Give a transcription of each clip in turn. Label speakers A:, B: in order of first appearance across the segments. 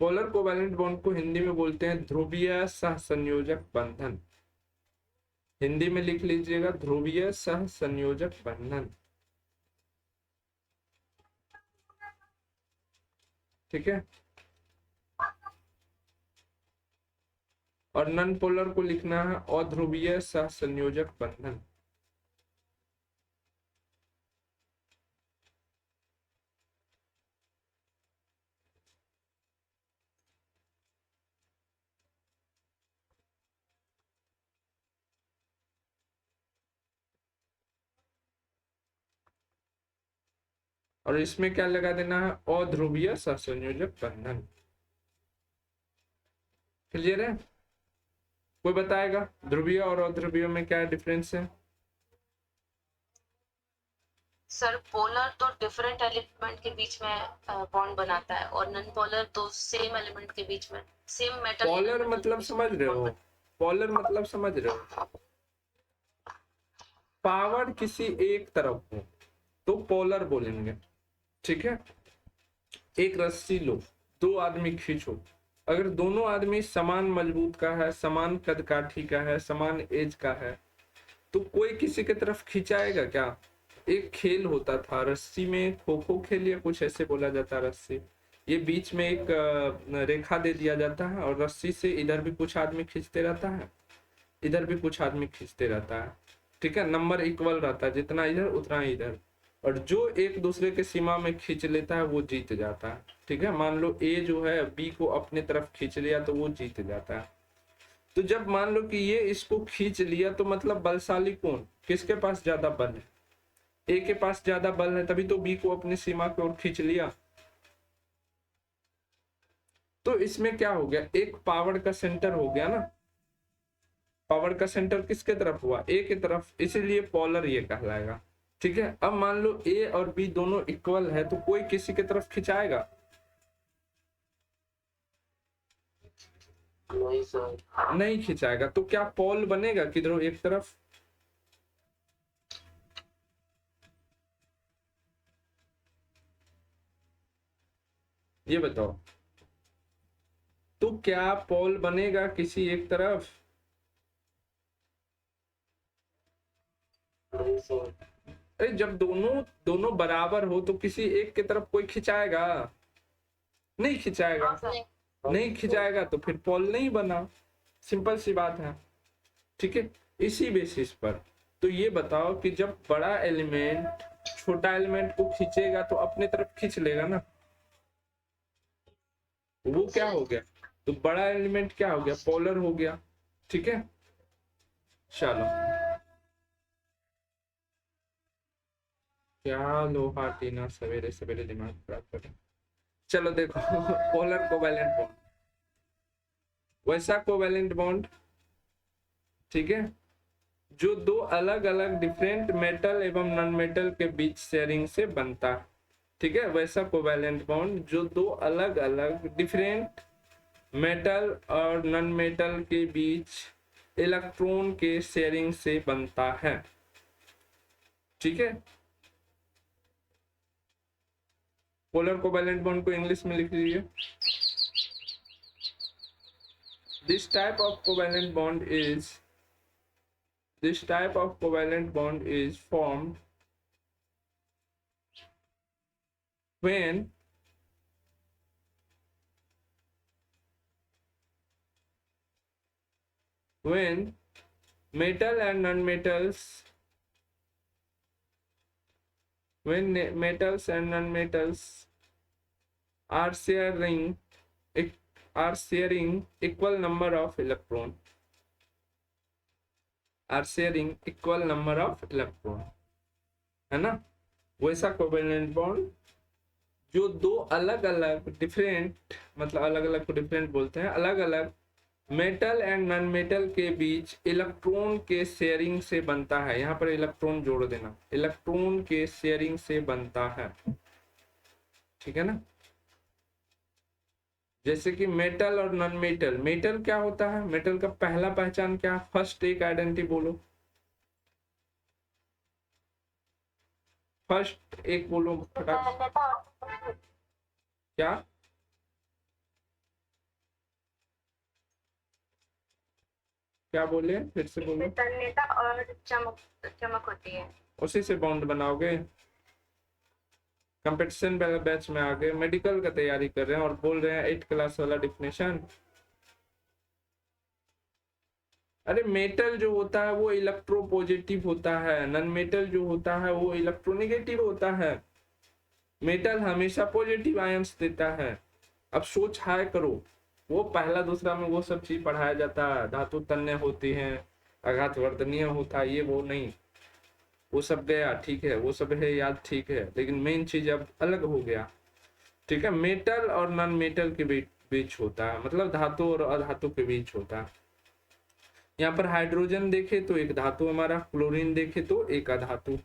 A: Polar covalent bond को हिंदी में बोलते हैं ध्रुवीय सहसंयोजक बंधन। हिंदी में लिख लीजिएगा, ध्रुवीय सहसंयोजक बंधन। ठीक है। और नॉन पोलर को लिखना है अध्रुवीय सहसंयोजक बंधन। और इसमें क्या लगा देना है, अध्रुवीय सहसंयोजक बंधन। क्लियर है? कोई बताएगा ध्रुवीय और अध्रुवीय में क्या डिफरेंस है?
B: सर पोलर तो डिफरेंट एलिमेंट के बीच में बॉन्ड बनाता है, और नॉन पोलर तो सेम एलिमेंट के बीच में, सेम मेटल या नॉन
A: पॉलर
B: मेटल के
A: मतलब
B: बीच में
A: समझ रहे
B: बॉन्ड
A: हो?
B: बनाता
A: पॉलर मतलब समझ रहे हो? पावर किसी एक तरफ हो तो पोलर बोलेंगे। ठीक है। एक रस्सी लो, दो आदमी खींचो, अगर दोनों आदमी समान मजबूत का है, समान कदकाठी का है, समान एज का है, तो कोई किसी की तरफ खिंचाएगा क्या? एक खेल होता था रस्सी में, खो खो खेल या कुछ ऐसे बोला जाता है। रस्सी, ये बीच में एक रेखा दे दिया जाता है और रस्सी से इधर भी कुछ आदमी खींचते रहता है, इधर भी कुछ आदमी खींचते रहता है। ठीक है, नंबर इक्वल रहता है, जितना इधर उतना इधर, और जो एक दूसरे के सीमा में खींच लेता है वो जीत जाता है। ठीक है, मान लो ए जो है बी को अपने तरफ खींच लिया तो वो जीत जाता है। तो जब मान लो कि ये इसको खींच लिया तो मतलब बलशाली कौन, किसके पास ज्यादा बल है? ए के पास ज्यादा बल है, तभी तो बी को अपनी सीमा की ओर खींच लिया। तो इसमें क्या हो गया, एक पावर का सेंटर हो गया ना। पावर का सेंटर किसके तरफ हुआ, ए की तरफ, इसीलिए पोलर ये कहलाएगा। ठीक है, अब मान लो ए और बी दोनों इक्वल है तो कोई किसी की तरफ खिंचाएगा?
B: है। नहीं सर।
A: नहीं खिंचाएगा। तो क्या पोल बनेगा किधरों एक तरफ? ये बताओ, तो क्या पोल बनेगा किसी एक तरफ?
B: नहीं सर।
A: अरे जब दोनों दोनों बराबर हो तो किसी एक की तरफ कोई खिंचाएगा? नहीं खिंचाएगा। नहीं खिंचाएगा तो फिर पोल नहीं बना। सिंपल सी बात है। ठीक है, इसी बेसिस पर तो ये बताओ कि जब बड़ा एलिमेंट छोटा एलिमेंट को खींचेगा तो अपने तरफ खींच लेगा ना, वो क्या हो गया, तो बड़ा एलिमेंट क्या हो गया, पोलर हो गया। ठीक है, चलो। क्या लोहा टीना सवेरे सवेरे दिमाग खराब कर। चलो देखो पोलर कोवैलेंट बॉन्ड, वैसा कोवैलेंट बॉन्ड, ठीक है, जो दो अलग अलग डिफरेंट मेटल एवं नॉन मेटल के बीच शेयरिंग से बनता है। ठीक है, वैसा कोवैलेंट बॉन्ड जो दो अलग अलग डिफरेंट मेटल और नॉन मेटल के बीच इलेक्ट्रॉन के शेयरिंग से बनता है। ठीक है, पोलर कोवैलेंट बॉन्ड को इंग्लिश में लिख लीजिए। This type of covalent bond is this type of covalent bond is formed when when metal and non-metals when metals and non-metals are sharing are sharing equal number of electron are sharing equal number of electron, है ना? वैसा covalent bond जो दो अलग अलग different, मतलब अलग अलग को डिफरेंट बोलते हैं, अलग अलग मेटल एंड नॉन मेटल के बीच इलेक्ट्रॉन के शेयरिंग से बनता है। यहाँ पर इलेक्ट्रॉन जोड़ देना, इलेक्ट्रॉन के शेयरिंग से बनता है। ठीक है ना? जैसे कि मेटल और नॉन मेटल, मेटल क्या होता है, मेटल का पहला पहचान क्या, फर्स्ट एक आइडेंटिटी बोलो, फर्स्ट एक बोलो फटाक। क्या? क्या बोले, फिर से बोलो।
B: इसमें तन्यता और चमक चमक होती है।
A: उसी से बॉन्ड बनाओगे। कंपटीशन बैच में आ गए, मेडिकल का तैयारी कर रहे हैं और बोल रहे हैं 8 क्लास वाला डिफिनेशन। अरे मेटल जो होता है वो इलेक्ट्रोपॉजिटिव होता है, नॉन मेटल जो होता है वो इलेक्ट्रोनेगेटिव होता है। मेटल हमेशा पॉजिटिव आयंस देता है। अब सोच हाय करो, वो पहला दूसरा में वो सब चीज पढ़ाया जाता है, धातु तन्य होती हैं, आघात वर्तनीय होता है, ये वो नहीं, वो सब गया, ठीक है, वो सब है याद, ठीक है, लेकिन मेन चीज अब अलग हो गया। ठीक है, मेटल और नॉन मेटल के बीच होता है, मतलब धातु और अधातु के बीच होता है। यहाँ पर हाइड्रोजन देखे तो एक धातु हमारा, क्लोरीन देखे तो एक अधातु।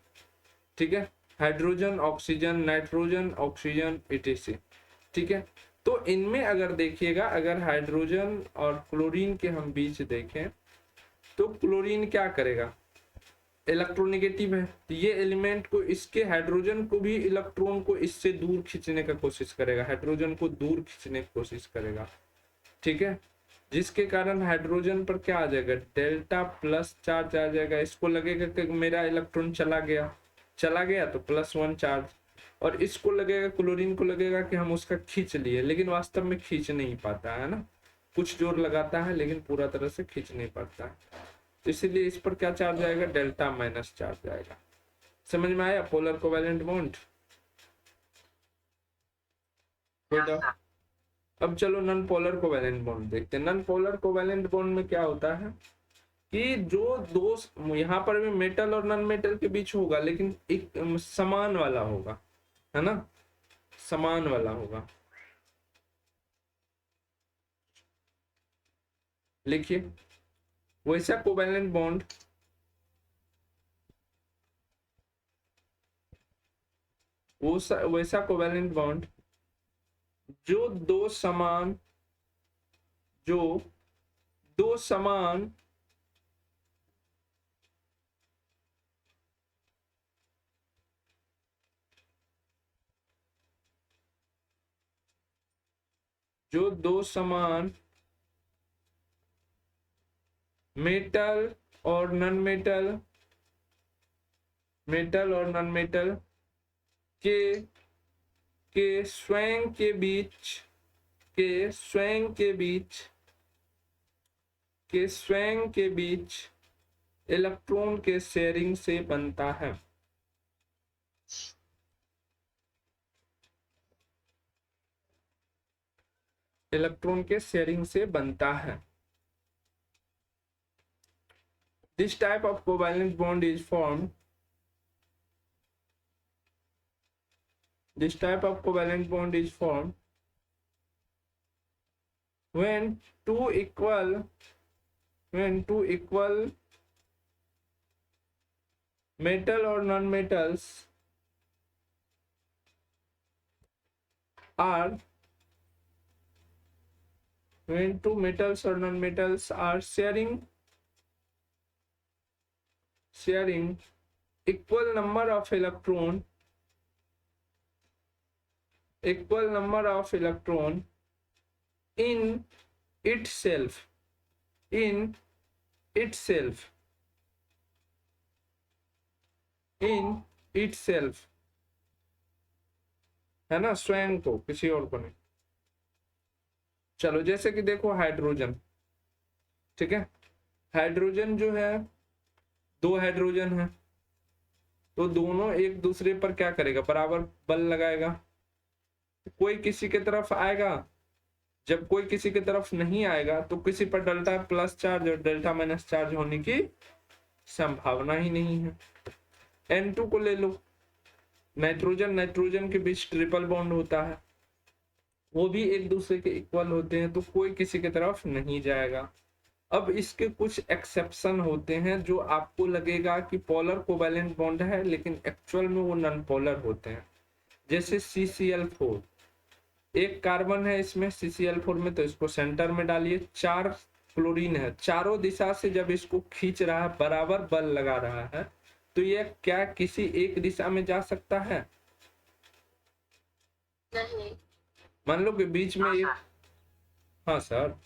A: ठीक है, hydrogen, oxygen, nitrogen, oxygen, etc.. ठीक है, तो इनमें अगर देखिएगा, अगर हाइड्रोजन और क्लोरीन के हम बीच देखें तो क्लोरीन क्या करेगा, इलेक्ट्रोनेगेटिव है, तो ये एलिमेंट को, इसके हाइड्रोजन को भी इलेक्ट्रॉन को इससे दूर खींचने का कोशिश करेगा, हाइड्रोजन को दूर खींचने की कोशिश करेगा। ठीक है, जिसके कारण हाइड्रोजन पर क्या आ जाएगा, डेल्टा प्लस चार्ज आ जाएगा। इसको लगेगा कि मेरा इलेक्ट्रॉन चला गया तो +1 चार्ज, और इसको लगेगा, क्लोरीन को लगेगा कि हम उसका खींच लिए, लेकिन वास्तव में खींच नहीं पाता है ना, कुछ जोर लगाता है लेकिन पूरा तरह से खींच नहीं पाता है, तो इसीलिए इस पर क्या चार्ज आएगा, डेल्टा माइनस चार्ज आएगा। समझ में आया पोलर कोवेलेंट बॉन्ड। अब चलो नॉन पोलर कोवेलेंट बॉन्ड देखते हैं। नॉन पोलर कोवेलेंट बॉन्ड में क्या होता है कि जो दो, यहाँ पर भी मेटल और नॉन मेटल के बीच होगा, लेकिन एक समान वाला होगा, है ना, समान वाला होगा। लिखिए, वैसा कोवेलेंट बॉन्ड, वैसा कोवेलेंट बॉन्ड जो दो समान जो दो समान जो दो समान मेटल और नॉन मेटल, मेटल और नॉन मेटल के स्वयं के बीच के स्वयं के बीच के स्वयं के बीच इलेक्ट्रॉन के शेयरिंग से बनता है। इलेक्ट्रॉन के शेयरिंग से बनता है। This type of covalent bond is formed. This type of covalent bond is formed when two equal metal or non-metals are when two metals or non-metals are sharing equal number of electron in itself है ना, स्वयं को, किसी और को नहीं। चलो जैसे कि देखो हाइड्रोजन, ठीक है, हाइड्रोजन जो है, दो हाइड्रोजन है, तो दोनों एक दूसरे पर क्या करेगा, बराबर बल लगाएगा। कोई किसी की तरफ आएगा, जब कोई किसी की तरफ नहीं आएगा तो किसी पर डेल्टा प्लस चार्ज और डेल्टा माइनस चार्ज होने की संभावना ही नहीं है। N2 को ले लो, नाइट्रोजन के बीच ट्रिपल बॉन्ड होता है, वो भी एक दूसरे के इक्वल होते हैं, तो कोई किसी की तरफ नहीं जाएगा। अब इसके कुछ एक्सेप्शन होते हैं जो आपको लगेगा कि पोलर कोवेलेंट बॉन्ड है, लेकिन एक्चुअल में वो नॉन पोलर होते हैं। जैसे CCl4, एक कार्बन है इसमें CCl4 में, तो इसको सेंटर में डालिए, 4 क्लोरीन है, चारों दिशा से जब इसको खींच रहा है, बराबर बल लगा रहा है, तो ये क्या किसी एक दिशा में जा सकता है?
B: नहीं।
A: मान लो कि बीच में एक, हाँ सर,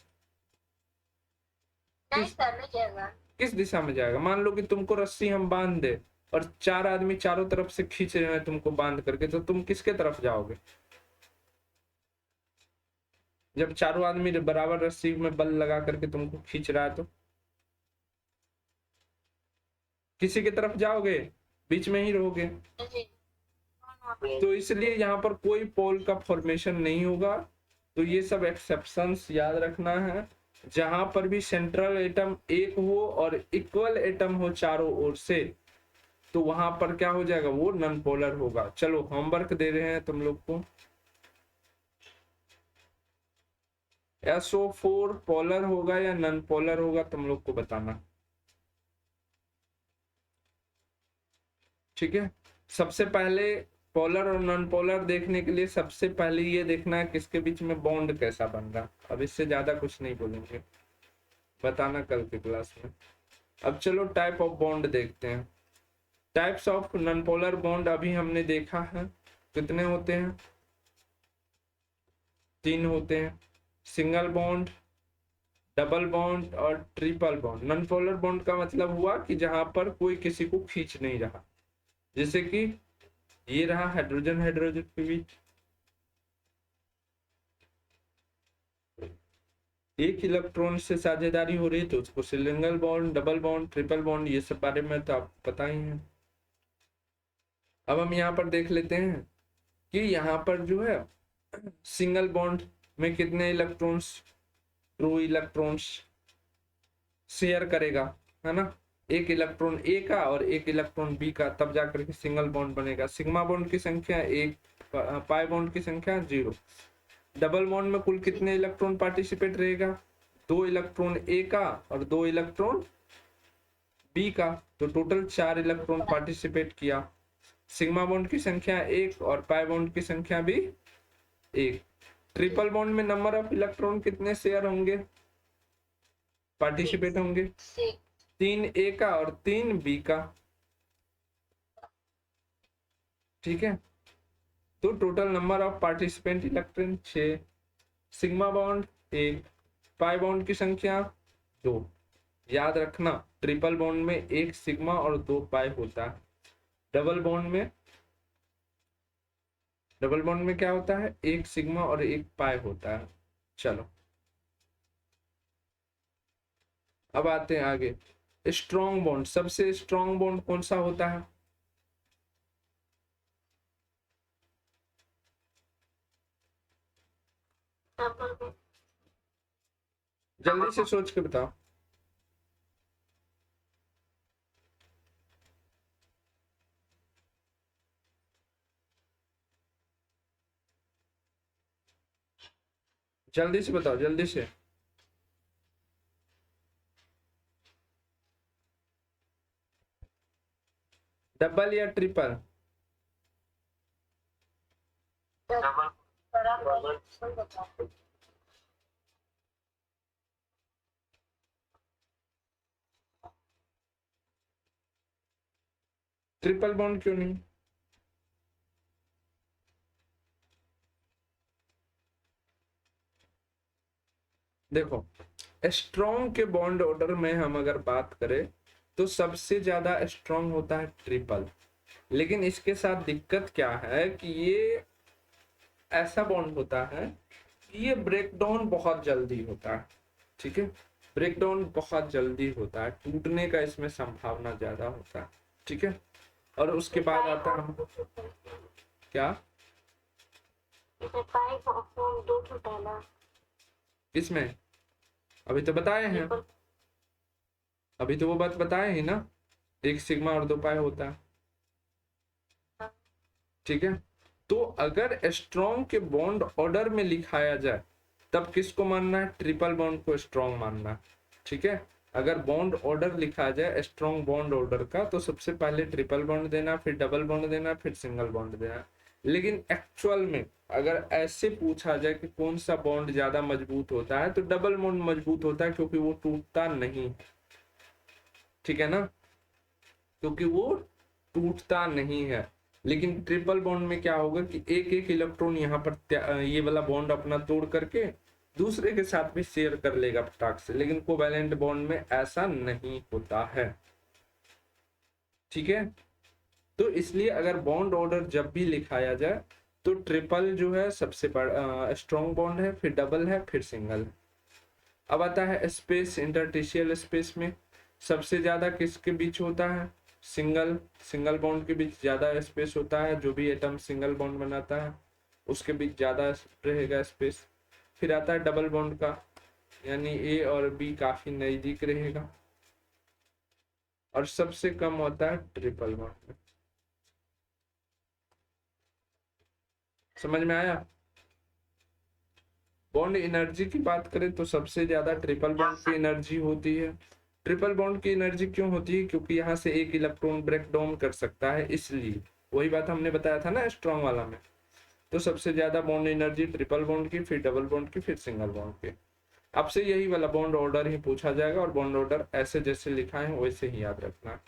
B: नहीं सर, नहीं जाएगा।
A: किस दिशा में जाएगा? मान लो कि तुमको रस्सी हम बांध दे और 4 आदमी चारों तरफ से खींच रहे हैं तुमको बांध करके, तो तुम किसके तरफ जाओगे? जब चारों आदमी बराबर रस्सी में बल लगा करके तुमको खींच रहा है तो किसी की तरफ जाओगे? बीच में ही रहोगे।
B: जी।
A: तो इसलिए यहाँ पर कोई पोल का फॉर्मेशन नहीं होगा। तो ये सब एक्सेप्शंस याद रखना है। जहां पर भी सेंट्रल एटम एक हो और इक्वल एटम हो चारों ओर से, तो वहां पर क्या हो जाएगा? वो नॉन पोलर होगा। चलो होमवर्क दे रहे हैं तुम लोग को। SO4 पोलर होगा या नॉन पोलर होगा, तुम लोग को बताना। ठीक है, सबसे पहले पोलर और नॉन पोलर देखने के लिए सबसे पहले ये देखना है किसके बीच में बॉन्ड कैसा बन रहा। अब इससे ज्यादा कुछ नहीं बोलेंगे, बताना कल की क्लास में। अब चलो टाइप ऑफ बॉन्ड देखते हैं। Types of non polar bond अभी हमने देखा है। कितने होते हैं? 3 होते हैं, सिंगल बॉन्ड, डबल बॉन्ड और triple bond. Non polar bond का मतलब हुआ कि जहां पर कोई किसी को खींच नहीं रहा, जैसे कि ये रहा हाइड्रोजन हाइड्रोजन के बीच, एक इलेक्ट्रॉन से साझेदारी हो रही है तो उसको single bond, double bond, triple bond, ये सब बारे में तो आपको पता ही है। अब हम यहाँ पर देख लेते हैं कि यहाँ पर जो है सिंगल बॉन्ड में कितने इलेक्ट्रॉन्स, 2 इलेक्ट्रॉन्स शेयर करेगा, है ना? एक इलेक्ट्रॉन ए का और एक इलेक्ट्रॉन बी का, तब जाकर के सिंगल बॉन्ड बनेगा। सिग्मा बॉन्ड की संख्या 1, पाई बॉन्ड की संख्या 0। डबल बॉन्ड में कुल कितने इलेक्ट्रॉन पार्टिसिपेट रहेगा? 2 इलेक्ट्रॉन ए का और 2 इलेक्ट्रॉन बी का, तो टोटल 4 इलेक्ट्रॉन पार्टिसिपेट किया। सिग्मा बॉन्ड की संख्या 1 और पाई बॉन्ड की संख्या भी 1। ट्रिपल बॉन्ड में नंबर ऑफ इलेक्ट्रॉन कितने शेयर होंगे, पार्टिसिपेट होंगे? 3 ए का और 3 बी का। ठीक है, तो total number of participant electron 6। Sigma bond 1, pi bond की संख्या 2। याद रखना ट्रिपल बॉन्ड में 1 सिग्मा और 2 पाई होता है। डबल बॉन्ड में क्या होता है? 1 सिग्मा और 1 पाई होता है। चलो अब आते हैं आगे। स्ट्रॉन्ग बॉन्ड, सबसे स्ट्रॉन्ग बॉन्ड कौन सा होता है? जल्दी से सोच के बताओ। जल्दी से बताओ, जल्दी से। डबल या ट्रिपल? ट्रिपल बॉन्ड क्यों नहीं? देखो स्ट्रॉन्ग के बॉन्ड ऑर्डर में हम अगर बात करें तो सबसे ज्यादा स्ट्रॉन्ग होता है ट्रिपल। लेकिन इसके साथ दिक्कत क्या है कि ये ऐसा बॉन्ड होता है कि ये ब्रेकडाउन बहुत जल्दी होता है। ठीक है, ब्रेकडाउन बहुत जल्दी होता है, टूटने का इसमें संभावना ज्यादा होता है। ठीक है, और उसके बाद आता है क्या? इसमें अभी तो बताए हैं, अभी तो वो बात बताए हैं ना, 1 सिग्मा और 2 पाई होता है। ठीक है, तो अगर स्ट्रॉन्ग के बॉन्ड ऑर्डर में लिखाया जाए तब किसको मानना है? ट्रिपल बॉन्ड को स्ट्रॉन्ग मानना है। ठीक है, अगर बॉन्ड ऑर्डर लिखा जाए स्ट्रॉन्ग बॉन्ड ऑर्डर का, तो सबसे पहले ट्रिपल बॉन्ड देना, फिर डबल बॉन्ड देना, फिर सिंगल बॉन्ड देना। लेकिन एक्चुअल में अगर ऐसे पूछा जाए कि कौन सा बॉन्ड ज्यादा मजबूत होता है, तो डबल बॉन्ड मजबूत होता है, क्योंकि वो टूटता नहीं। ठीक है ना, क्योंकि वो टूटता नहीं है। लेकिन ट्रिपल बॉन्ड में क्या होगा कि एक एक इलेक्ट्रॉन यहाँ पर ये वाला बॉन्ड अपना तोड़ करके दूसरे के साथ भी शेयर कर लेगा फटाक से, लेकिन कोवैलेंट बॉन्ड में ऐसा नहीं होता है। ठीक है, तो इसलिए अगर बॉन्ड ऑर्डर जब भी लिखाया जाए तो ट्रिपल जो है सबसे बड़ा स्ट्रॉन्ग बॉन्ड है, फिर डबल है, फिर सिंगल। अब आता है स्पेस, इंटरस्टिशियल स्पेस में सबसे ज्यादा किसके बीच होता है? सिंगल बॉन्ड के बीच ज्यादा स्पेस होता है, जो भी एटम सिंगल बॉन्ड बनाता है उसके बीच ज्यादा रहेगा स्पेस। फिर आता है डबल बॉन्ड का, यानी ए और बी काफी नजदीक रहेगा, और सबसे कम होता है ट्रिपल बॉन्ड में। समझ में आया? बॉन्ड एनर्जी की बात करें तो सबसे ज्यादा ट्रिपल बॉन्ड की एनर्जी होती है। ट्रिपल बॉन्ड की एनर्जी क्यों होती है? क्योंकि यहाँ से एक इलेक्ट्रॉन ब्रेक डाउन कर सकता है, इसलिए। वही बात हमने बताया था ना स्ट्रॉन्ग वाला में। तो सबसे ज्यादा बॉन्ड एनर्जी ट्रिपल बॉन्ड की, फिर डबल बॉन्ड की, फिर सिंगल बॉन्ड की। आपसे यही वाला बॉन्ड ऑर्डर ही पूछा जाएगा, और बॉन्ड ऑर्डर ऐसे जैसे लिखा है वैसे ही याद रखना।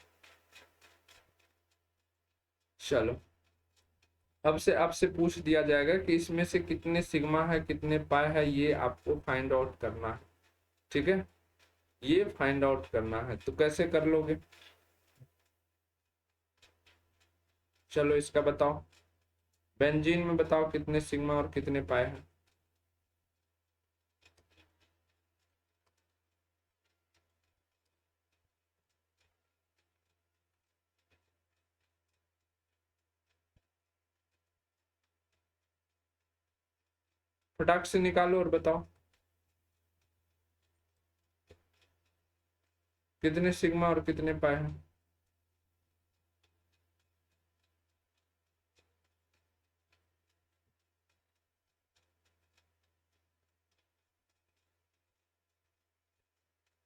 A: चलो, अब से आपसे पूछ दिया जाएगा कि इसमें से कितने सिग्मा है कितने पाई है, ये आपको फाइंड आउट करना है। ठीक है, ये फाइंड आउट करना है, तो कैसे कर लोगे? चलो इसका बताओ, बेंजीन में बताओ कितने सिग्मा और कितने पाई है? फटाक से निकालो और बताओ कितने सिग्मा और कितने पाई है।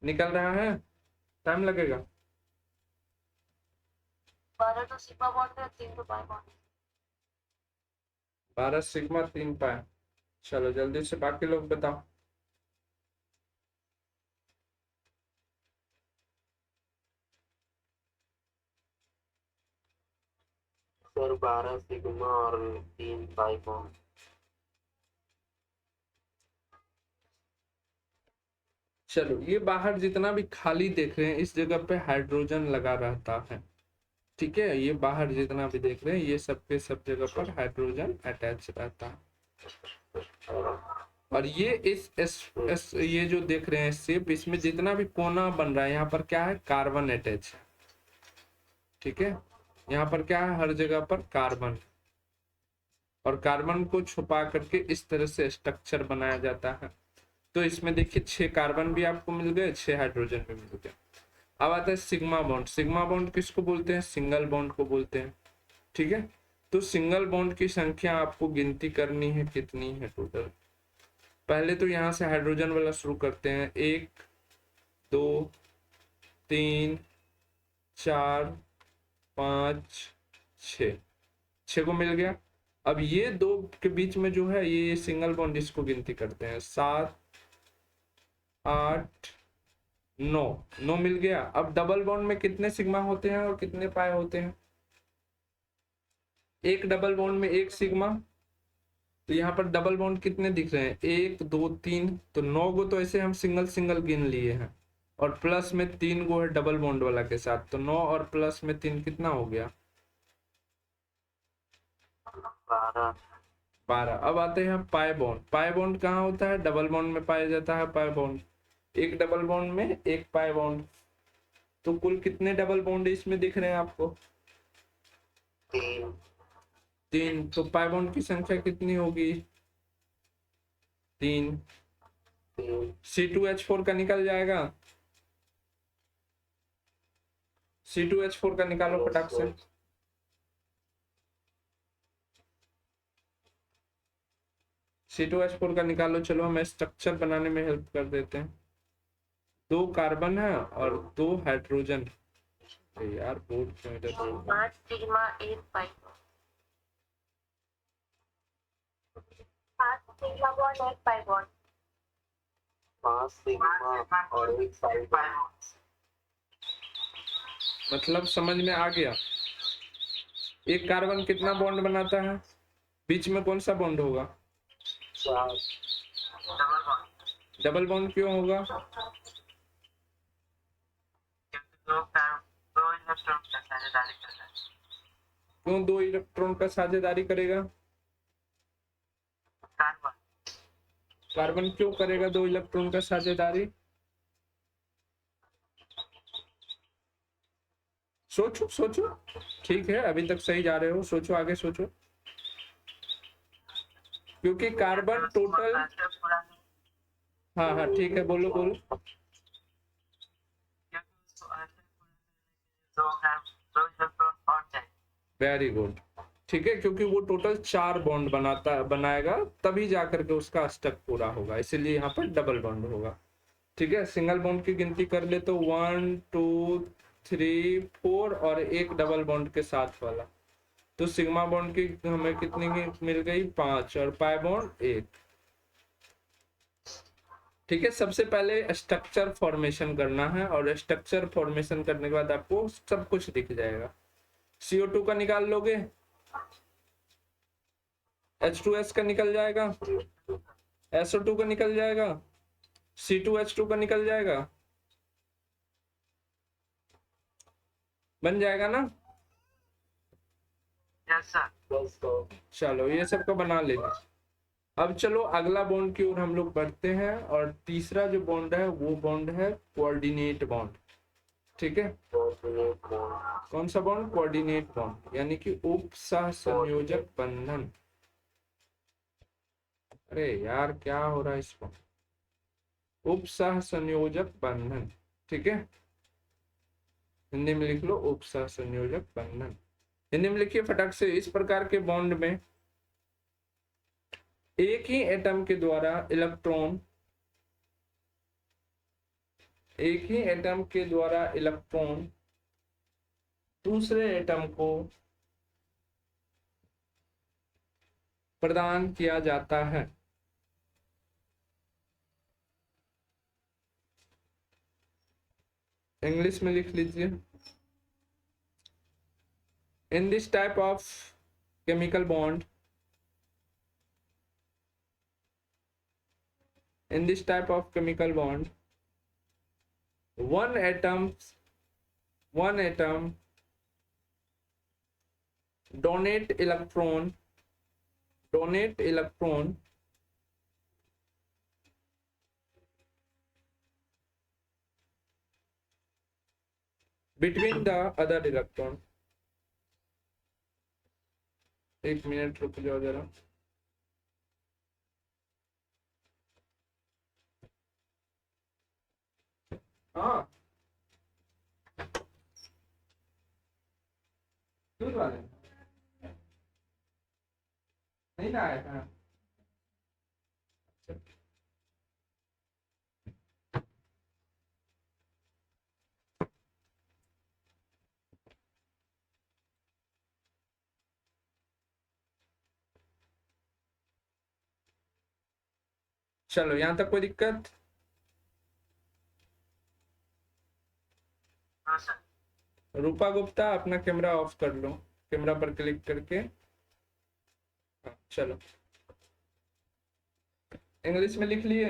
A: निकल रहा है? टाइम लगेगा?
B: 12 तो सिग्मा बॉन्ड है, 3 तो पाई बॉन्ड है।
A: 12 सिग्मा 3 पाई। चलो जल्दी से बाकी लोग बताओ।
C: सर 12 सिग्मा और 3 पाई बॉन्ड।
A: चलो, ये बाहर जितना भी खाली देख रहे हैं इस जगह पे हाइड्रोजन लगा रहता है। ठीक है, ये बाहर जितना भी देख रहे हैं ये सब के सब जगह पर हाइड्रोजन अटैच रहता है। और ये ये जो देख रहे हैं शेप, इसमें जितना भी कोना बन रहा है यहाँ पर क्या है? कार्बन अटैच है। ठीक है, यहाँ पर क्या है? हर जगह पर कार्बन, और कार्बन को छुपा करके इस तरह से स्ट्रक्चर बनाया जाता है। तो इसमें देखिए 6 कार्बन भी आपको मिल गए, 6 हाइड्रोजन भी मिल गए। अब आता है सिग्मा बॉन्ड। सिग्मा बॉन्ड किसको बोलते हैं? सिंगल बॉन्ड को बोलते हैं। ठीक है, तो सिंगल बॉन्ड की संख्या आपको गिनती करनी है, कितनी है टोटल। पहले तो यहाँ से हाइड्रोजन वाला शुरू करते हैं। 1 2 3 4 5 6 को मिल गया। अब ये दो के बीच में जो है ये सिंगल बॉन्ड, इसको गिनती करते हैं। 7 8 9 मिल गया। अब डबल बॉन्ड में कितने सिग्मा होते हैं और कितने पाई होते हैं? एक डबल बॉन्ड में एक सिग्मा, तो यहाँ पर डबल बॉन्ड कितने दिख रहे हैं? 1 2 3, तो 9 गो तो ऐसे हम सिंगल सिंगल गिन लिए हैं, और प्लस में 3 गो है डबल बॉन्ड वाला के साथ, तो 9 और प्लस में 3 कितना हो गया? 12। अब आते हैं पाई बॉन्ड। पाई बॉन्ड कहाँ होता है? डबल बॉन्ड में पाया जाता है पाई बॉन्ड। एक डबल बॉन्ड में एक पाई बॉन्ड, तो कुल कितने डबल बॉन्ड इसमें दिख रहे हैं आपको? 3। तो पाई बॉन्ड की संख्या कितनी होगी? 3। C2H4 का निकल जाएगा। C2H4 का निकालो फटाक से। C2H4 का निकालो। चलो हम स्ट्रक्चर बनाने में हेल्प कर देते हैं। 2 कार्बन है और 2 हाइड्रोजन। यार बोर्ड क्यों इधर?
B: 5 सिग्मा 1 पाई। 5 sigma bond 1 pi bond.
C: 5 sigma और 1 पाई बॉन्ड।
A: मतलब समझ में आ गया? एक कार्बन कितना बॉन्ड बनाता है? बीच में कौन सा बॉन्ड होगा?
C: 4
A: डबल बॉन्ड क्यों होगा? क्यों दो इलेक्ट्रॉन का साझेदारी करेगा? कार्बन क्यों करेगा दो इलेक्ट्रॉन का साझेदारी? सोचो सोचो, ठीक है अभी तक सही जा रहे हो, सोचो आगे सोचो। क्योंकि कार्बन टोटल, हाँ हाँ ठीक है, बोलो बोलो। वेरी गुड, ठीक है, क्योंकि वो टोटल 4 बॉन्ड बनाएगा तभी जाकर के उसका अष्टक पूरा होगा, इसीलिए यहाँ पर डबल बॉन्ड होगा। ठीक है, सिंगल बॉन्ड की गिनती कर ले तो 1 2 3 4 और एक डबल बॉन्ड के साथ वाला, तो सिग्मा बॉन्ड की हमें कितनी की मिल गई? 5, और पाई बॉन्ड 1। ठीक है, सबसे पहले स्ट्रक्चर फॉर्मेशन करना है, और स्ट्रक्चर फॉर्मेशन करने के बाद आपको सब कुछ दिख जाएगा। CO2 का निकाल लोगे, H2S का निकल जाएगा, SO2 का निकल जाएगा, C2H2 का निकल जाएगा, बन जाएगा ना?
C: Yes sir.
A: चलो ये सब का बना लेंगे। अब चलो अगला बॉन्ड की ओर हम लोग बढ़ते हैं, और तीसरा जो बॉन्ड है वो बॉन्ड है कोऑर्डिनेट बॉन्ड। ठीक है, कौन सा बॉन्ड? कोऑर्डिनेट बॉन्ड, यानी कि उप सह संयोजक बंधन। अरे यार क्या हो रहा है इसको? उप सह संयोजक बंधन। ठीक है, हिंदी में लिख लो उप सह संयोजक बंधन। हिंदी में लिखिए फटाक से। इस प्रकार के बॉन्ड में एक ही एटम के द्वारा इलेक्ट्रॉन, एक ही एटम के द्वारा इलेक्ट्रॉन दूसरे एटम को प्रदान किया जाता है। इंग्लिश में लिख लीजिए। In this type of chemical bond, in this type of chemical bond, one atom donate electron between the other electron। एक मिनट रुक जाओ जरा। हाँ दूध वाले नहीं ना आया था। चलो यहाँ तक कोई दिक्कत? रूपा गुप्ता अपना कैमरा ऑफ कर लो, कैमरा पर क्लिक करके। हाँ चलो, इंग्लिश में लिख लिए?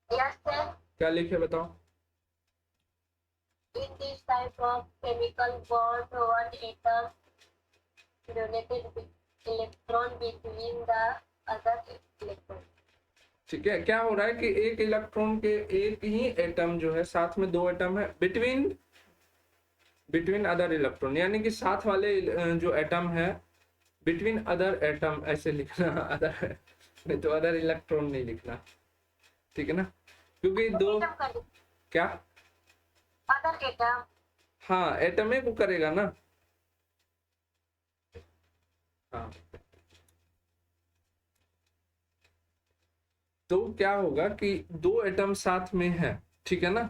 B: Yes, sir.
A: क्या लिखे बताओ?
B: In this type of chemical bond, one atom donated electron between the other electron.
A: ठीक है, क्या हो रहा है कि एक इलेक्ट्रॉन के, एक ही एटम जो है, साथ में दो एटम है, बिटवीन अदर इलेक्ट्रॉन, यानी कि साथ वाले जो एटम है, बिटवीन अदर एटम ऐसे लिखना, अदर नहीं तो अदर इलेक्ट्रॉन नहीं लिखना, ठीक है ना? क्योंकि दो क्या,
B: Other atom.
A: हाँ एटम है वो करेगा ना। हाँ तो क्या होगा कि दो एटम साथ में है, ठीक है ना,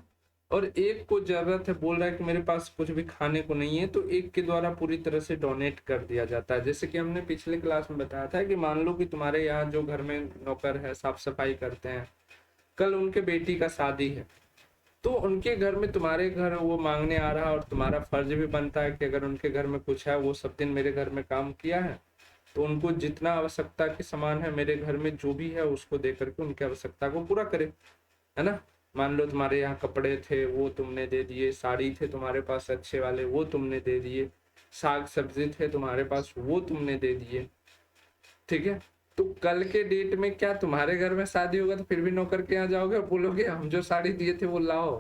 A: और एक को जरूरत है, बोल रहा है कि मेरे पास कुछ भी खाने को नहीं है, तो एक के द्वारा पूरी तरह से डोनेट कर दिया जाता है। जैसे कि हमने पिछले क्लास में बताया था कि मान लो कि तुम्हारे यहाँ जो घर में नौकर है, साफ सफाई करते हैं, कल उनके बेटी का शादी है, तो उनके घर में तुम्हारे घर वो मांगने आ रहा है, और तुम्हारा फर्ज भी बनता है कि अगर उनके घर में कुछ है, वो सब दिन मेरे घर में काम किया है, तो उनको जितना आवश्यकता के सामान है मेरे घर में जो भी है उसको दे करके उनकी आवश्यकता को पूरा करे, है ना। मान लो तुम्हारे यहाँ कपड़े थे वो तुमने दे दिए, साड़ी थे तुम्हारे पास अच्छे वाले वो तुमने दे दिए, साग सब्जी थे तुम्हारे पास वो तुमने दे दिए, ठीक है। तो कल के डेट में क्या तुम्हारे घर में शादी होगा तो फिर भी नौकर के यहाँ जाओगे और बोलोगे हम जो साड़ी दिए थे वो लाओ?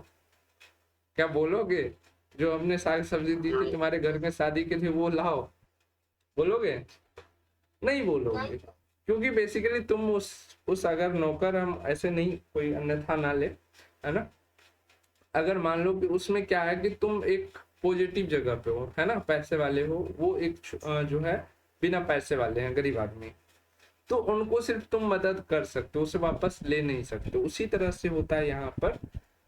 A: क्या बोलोगे? जो हमने साग सब्जी दी थी तुम्हारे घर में शादी के थे वो लाओ, बोलोगे? नहीं बोलोगे, क्योंकि बेसिकली तुम उस अगर नौकर, हम ऐसे नहीं कोई अन्यथा ना ले, है ना। अगर मान लो कि उसमें क्या है कि तुम एक पॉजिटिव जगह पे हो, है ना, पैसे वाले हो, वो एक जो है बिना पैसे वाले हैं, गरीब आदमी, तो उनको सिर्फ तुम मदद कर सकते हो, उसे वापस ले नहीं सकते। उसी तरह से होता है यहाँ पर,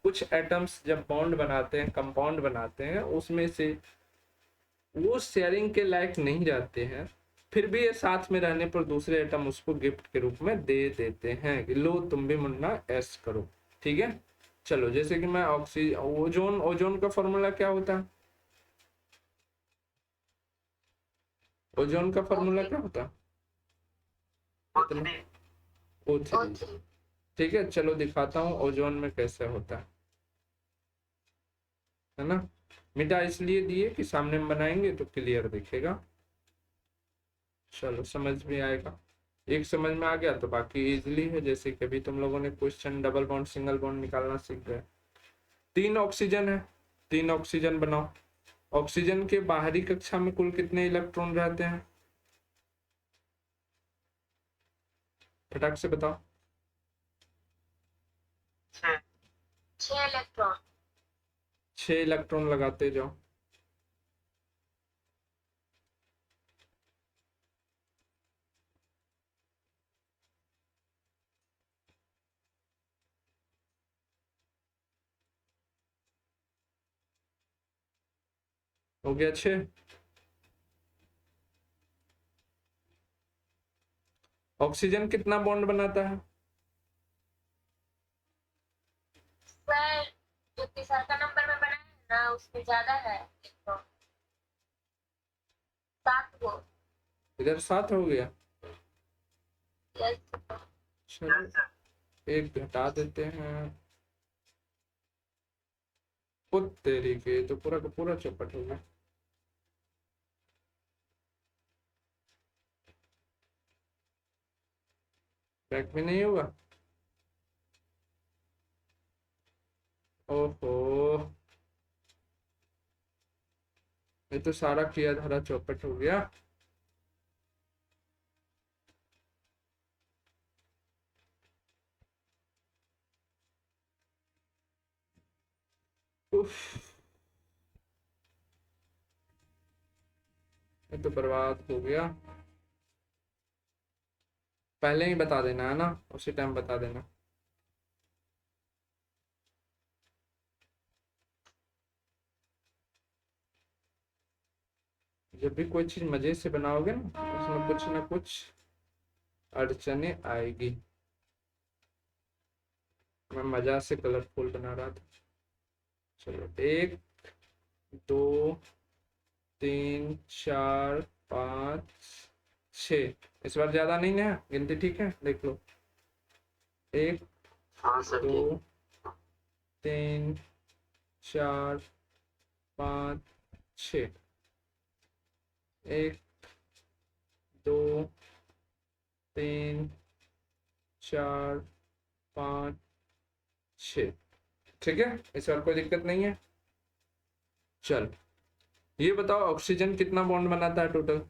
A: कुछ एटम्स जब बॉन्ड बनाते हैं, कंपाउंड बनाते हैं, उसमें से वो शेयरिंग के लायक नहीं जाते हैं, फिर भी ये साथ में रहने पर दूसरे एटम उसको गिफ्ट के रूप में दे देते हैं कि लो तुम भी मुन्ना ऐश करो, ठीक है। चलो जैसे कि मैं ओजोन, ओजोन का फॉर्मूला क्या होता है? ओजोन का फॉर्मूला क्या होता है? O3, ठीक है। चलो दिखाता हूँ ओजोन में कैसे होता है ना। मिटा इसलिए दिए कि सामने में बनाएंगे तो क्लियर दिखेगा, चलो समझ में आएगा। एक समझ में आ गया तो बाकी इजीली है, जैसे कि अभी तुम लोगों ने question double bond single bond निकालना सीख गए। 3 ऑक्सीजन है, 3 ऑक्सीजन बनाओ। ऑक्सीजन के बाहरी कक्षा में कुल कितने इलेक्ट्रॉन रहते हैं? फटाक से बताओ।
B: 6 इलेक्ट्रॉन।
A: 6 इलेक्ट्रॉन लगाते जाओ। हो गया 6। ऑक्सीजन कितना बॉन्ड बनाता है?
B: सर जो तीसरा का नंबर में बनाया है ना उसमें ज्यादा है, तो 7 को।
A: इधर 7 हो गया,
B: यस
A: चलो एक घटा देते हैं। खुद तेरी के तो पूरा का पूरा चौपट हो गया। बैक में नहीं होगा, ओहो ये तो सारा क्रिया धारा चौपट हो गया। उफ, ये तो बर्बाद हो गया। पहले ही बता देना है ना, उसी टाइम बता देना। जब भी कोई चीज मजे से बनाओगे ना उसमें कुछ ना कुछ अड़चने आएगी। मैं मजा से कलरफुल बना रहा था। चलो 1 2 3 4 5 6, इस बार ज्यादा नहीं है गिनती, ठीक है देख लो। 1
C: हाँ सर
A: 2
C: ठीक।
A: 3 4 5 6, 1 2 3 4 5 6, ठीक है, इस बार कोई दिक्कत नहीं है। चल ये बताओ ऑक्सीजन कितना बॉन्ड बनाता है टोटल?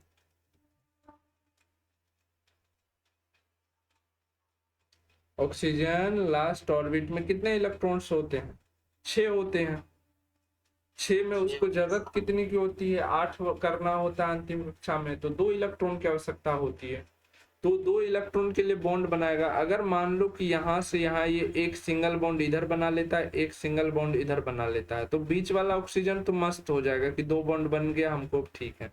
A: ऑक्सीजन लास्ट ऑर्बिट में कितने इलेक्ट्रॉन्स होते हैं? 6 होते हैं। 6 में उसको जरूरत कितनी की होती है? 8 करना होता है अंतिम कक्षा में, तो 2 इलेक्ट्रॉन की आवश्यकता होती है। तो 2 इलेक्ट्रॉन के लिए बॉन्ड बनाएगा। अगर मान लो कि यहाँ से यहाँ ये एक सिंगल बॉन्ड इधर बना लेता है, एक सिंगल बॉन्ड इधर बना लेता है, तो बीच वाला ऑक्सीजन तो मस्त हो जाएगा कि 2 बॉन्ड बन गया हमको, ठीक है।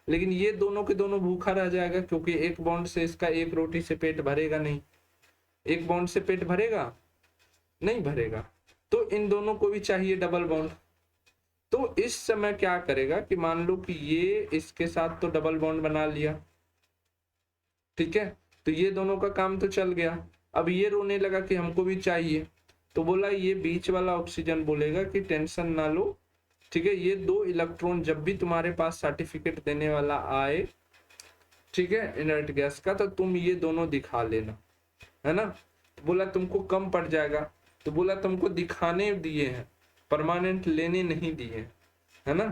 A: लेकिन ये दोनों के दोनों भूखा रह जाएगा, क्योंकि एक बॉन्ड से इसका एक रोटी से पेट भरेगा नहीं। एक बॉन्ड से पेट भरेगा? नहीं भरेगा। तो इन दोनों को भी चाहिए डबल बॉन्ड। तो इस समय क्या करेगा कि मान लो कि ये इसके साथ तो डबल बॉन्ड बना लिया, ठीक है, तो ये दोनों का काम तो चल गया। अब ये रोने लगा कि हमको भी चाहिए, तो बोला ये बीच वाला ऑक्सीजन बोलेगा कि टेंशन ना लो, ठीक है, ये 2 इलेक्ट्रॉन जब भी तुम्हारे पास सर्टिफिकेट देने वाला आए, ठीक है, इनर्ट गैस का, तो तुम ये दोनों दिखा लेना, है ना। तो बोला तुमको कम पड़ जाएगा, तो बोला तुमको दिखाने दिए हैं, परमानेंट लेने नहीं दिए, है ना।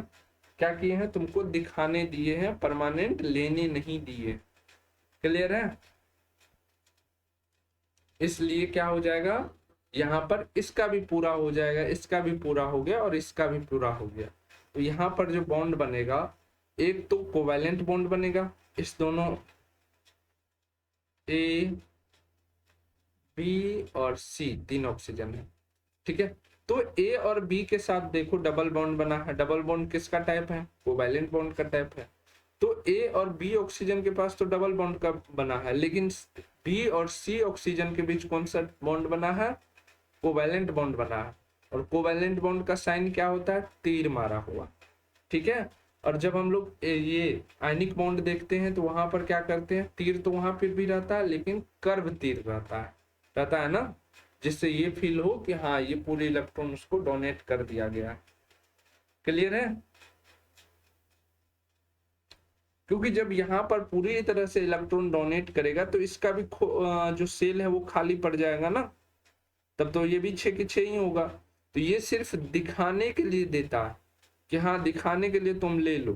A: क्या किए हैं, तुमको दिखाने दिए हैं, परमानेंट लेने नहीं दिए। क्लियर है। इसलिए क्या हो जाएगा, यहाँ पर इसका भी पूरा हो जाएगा, इसका भी पूरा हो गया और इसका भी पूरा हो गया। तो यहाँ पर जो बॉन्ड बनेगा, एक तो कोवैलेंट बॉन्ड बनेगा, इस दोनों ए बी और सी 3 ऑक्सीजन है, ठीक है। तो ए और बी के साथ देखो डबल बॉन्ड बना है। डबल बॉन्ड किसका टाइप है, कोवैलेंट बॉन्ड का टाइप है। तो ए और बी ऑक्सीजन के पास तो डबल बॉन्ड का बना है, लेकिन बी और सी ऑक्सीजन के बीच कौन सा बॉन्ड बना है, कोवैलेंट बॉन्ड बना है। और कोवैलेंट बॉन्ड का साइन क्या होता है, तीर मारा हुआ, ठीक है। और जब हम लोग ये आयनिक बॉन्ड देखते हैं तो वहां पर क्या करते हैं, तीर तो वहां पर भी रहता है लेकिन कर्व तीर रहता है ना, जिससे ये फील हो कि हाँ ये पूरे इलेक्ट्रॉन उसको डोनेट कर दिया गया है। क्लियर है। क्योंकि जब यहाँ पर पूरी तरह से इलेक्ट्रॉन डोनेट करेगा तो इसका भी जो सेल है वो खाली पड़ जाएगा ना, तब तो ये भी 6 के 6 ही होगा। तो ये सिर्फ दिखाने के लिए देता है कि हाँ दिखाने के लिए तुम ले लो।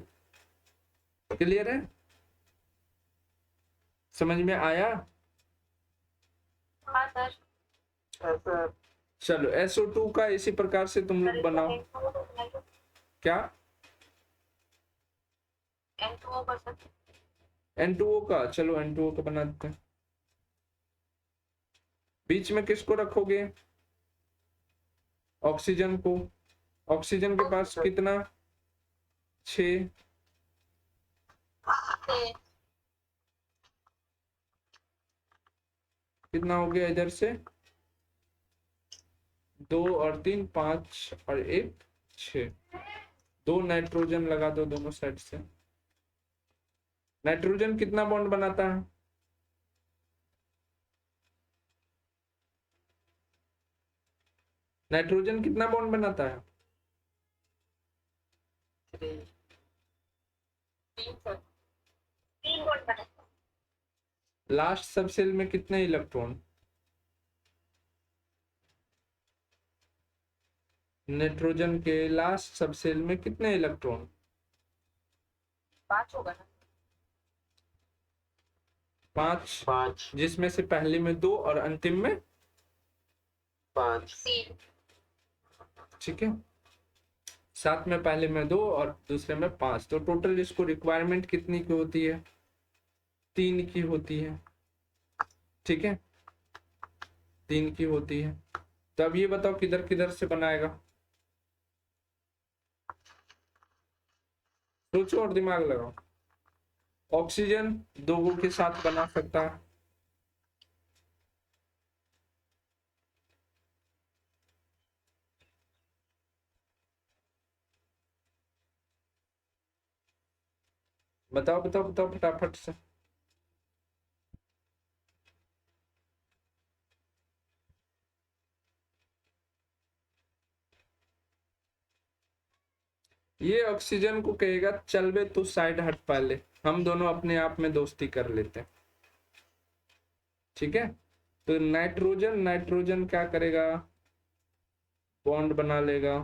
A: क्लियर है, समझ में आया।
B: हाँ सर।
C: सर
A: चलो SO2 का इसी प्रकार से तुम लोग बनाओ। क्या
B: N2O कर सकते,
A: N2O का, चलो N2O का बना देते हैं। बीच में किसको रखोगे, ऑक्सीजन को। ऑक्सीजन के पास कितना, 6। कितना हो गया इधर से, 2 और 3 5 और 1 6। 2 नाइट्रोजन लगा दो दोनों साइड से। नाइट्रोजन कितना बॉन्ड बनाता है, नाइट्रोजन कितना बॉन्ड बनाता है,
C: 3
B: 3 बॉन्ड बने।
A: लास्ट सब सेल में कितने इलेक्ट्रॉन, नाइट्रोजन के लास्ट सब सेल में कितने इलेक्ट्रॉन,
B: 5 होगा ना,
A: 5, जिसमें से पहले में 2 और अंतिम में
C: 5।
B: 3।
A: ठीक है, साथ में पहले में 2 और दूसरे में 5, तो टोटल इसको रिक्वायरमेंट कितनी की होती है, 3 की होती है। ठीक है, 3 की होती है। तो अब ये बताओ किधर किधर से बनाएगा, सोचो और दिमाग लगाओ। ऑक्सीजन 2 के साथ बना सकता है, बताओ बताओ बताओ फटाफट से। ये ऑक्सीजन को कहेगा चल बे तू साइड हट, पहले हम दोनों अपने आप में दोस्ती कर लेते हैं। ठीक है, तो नाइट्रोजन क्या करेगा, बॉन्ड बना लेगा,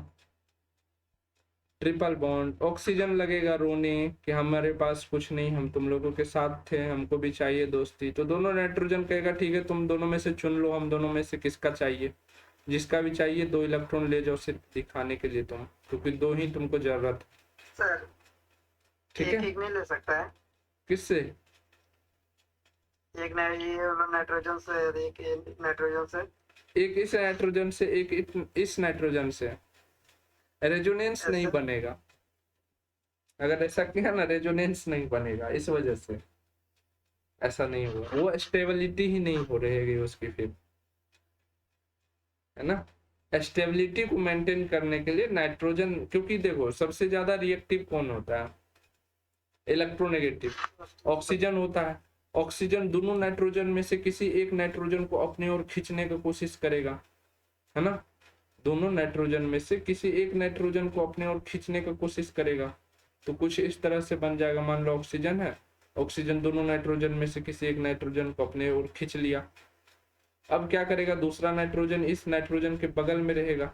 A: ट्रिपल बॉन्ड। ऑक्सीजन लगेगा रोने कि हमारे पास कुछ नहीं, हम तुम लोगों के साथ थे, हमको भी चाहिए दोस्ती। तो दोनों नाइट्रोजन कहेगा ठीक है तुम दोनों में से चुन लो, हम दोनों में से किसका चाहिए, जिसका भी चाहिए 2 इलेक्ट्रॉन ले जाओ सिर्फ दिखाने के लिए तुम, क्योंकि 2 ही तुमको जरूरत है।
C: सर
A: ठीक है,
C: एक नहीं ले सकता है,
A: किससे,
C: एक नाइट्रोजन से, एक नाइट्रोजन से,
A: एक इस नाइट्रोजन से, एक इस नाइट्रोजन से, रेजोनेंस नहीं बनेगा। अगर ऐसा किया ना रेजोनेंस नहीं बनेगा, इस वजह से ऐसा नहीं होगा, वो स्टेबिलिटी ही नहीं हो रहेगी उसकी फिर, है ना। स्टेबिलिटी को मेंटेन करने के लिए नाइट्रोजन, क्योंकि देखो सबसे ज्यादा रिएक्टिव कौन होता है, इलेक्ट्रोनेगेटिव ऑक्सीजन होता है, ऑक्सीजन दोनों नाइट्रोजन में से किसी एक नाइट्रोजन को अपनी ओर खींचने की कोशिश करेगा, है ना। दोनों नाइट्रोजन में से किसी एक नाइट्रोजन को अपने ओर खींचने की कोशिश करेगा, तो कुछ इस तरह से बन जाएगा। मान लो ऑक्सीजन है, ऑक्सीजन दोनों नाइट्रोजन में से किसी एक नाइट्रोजन को अपने ओर खींच लिया। अब क्या करेगा, दूसरा नाइट्रोजन इस नाइट्रोजन के बगल में रहेगा।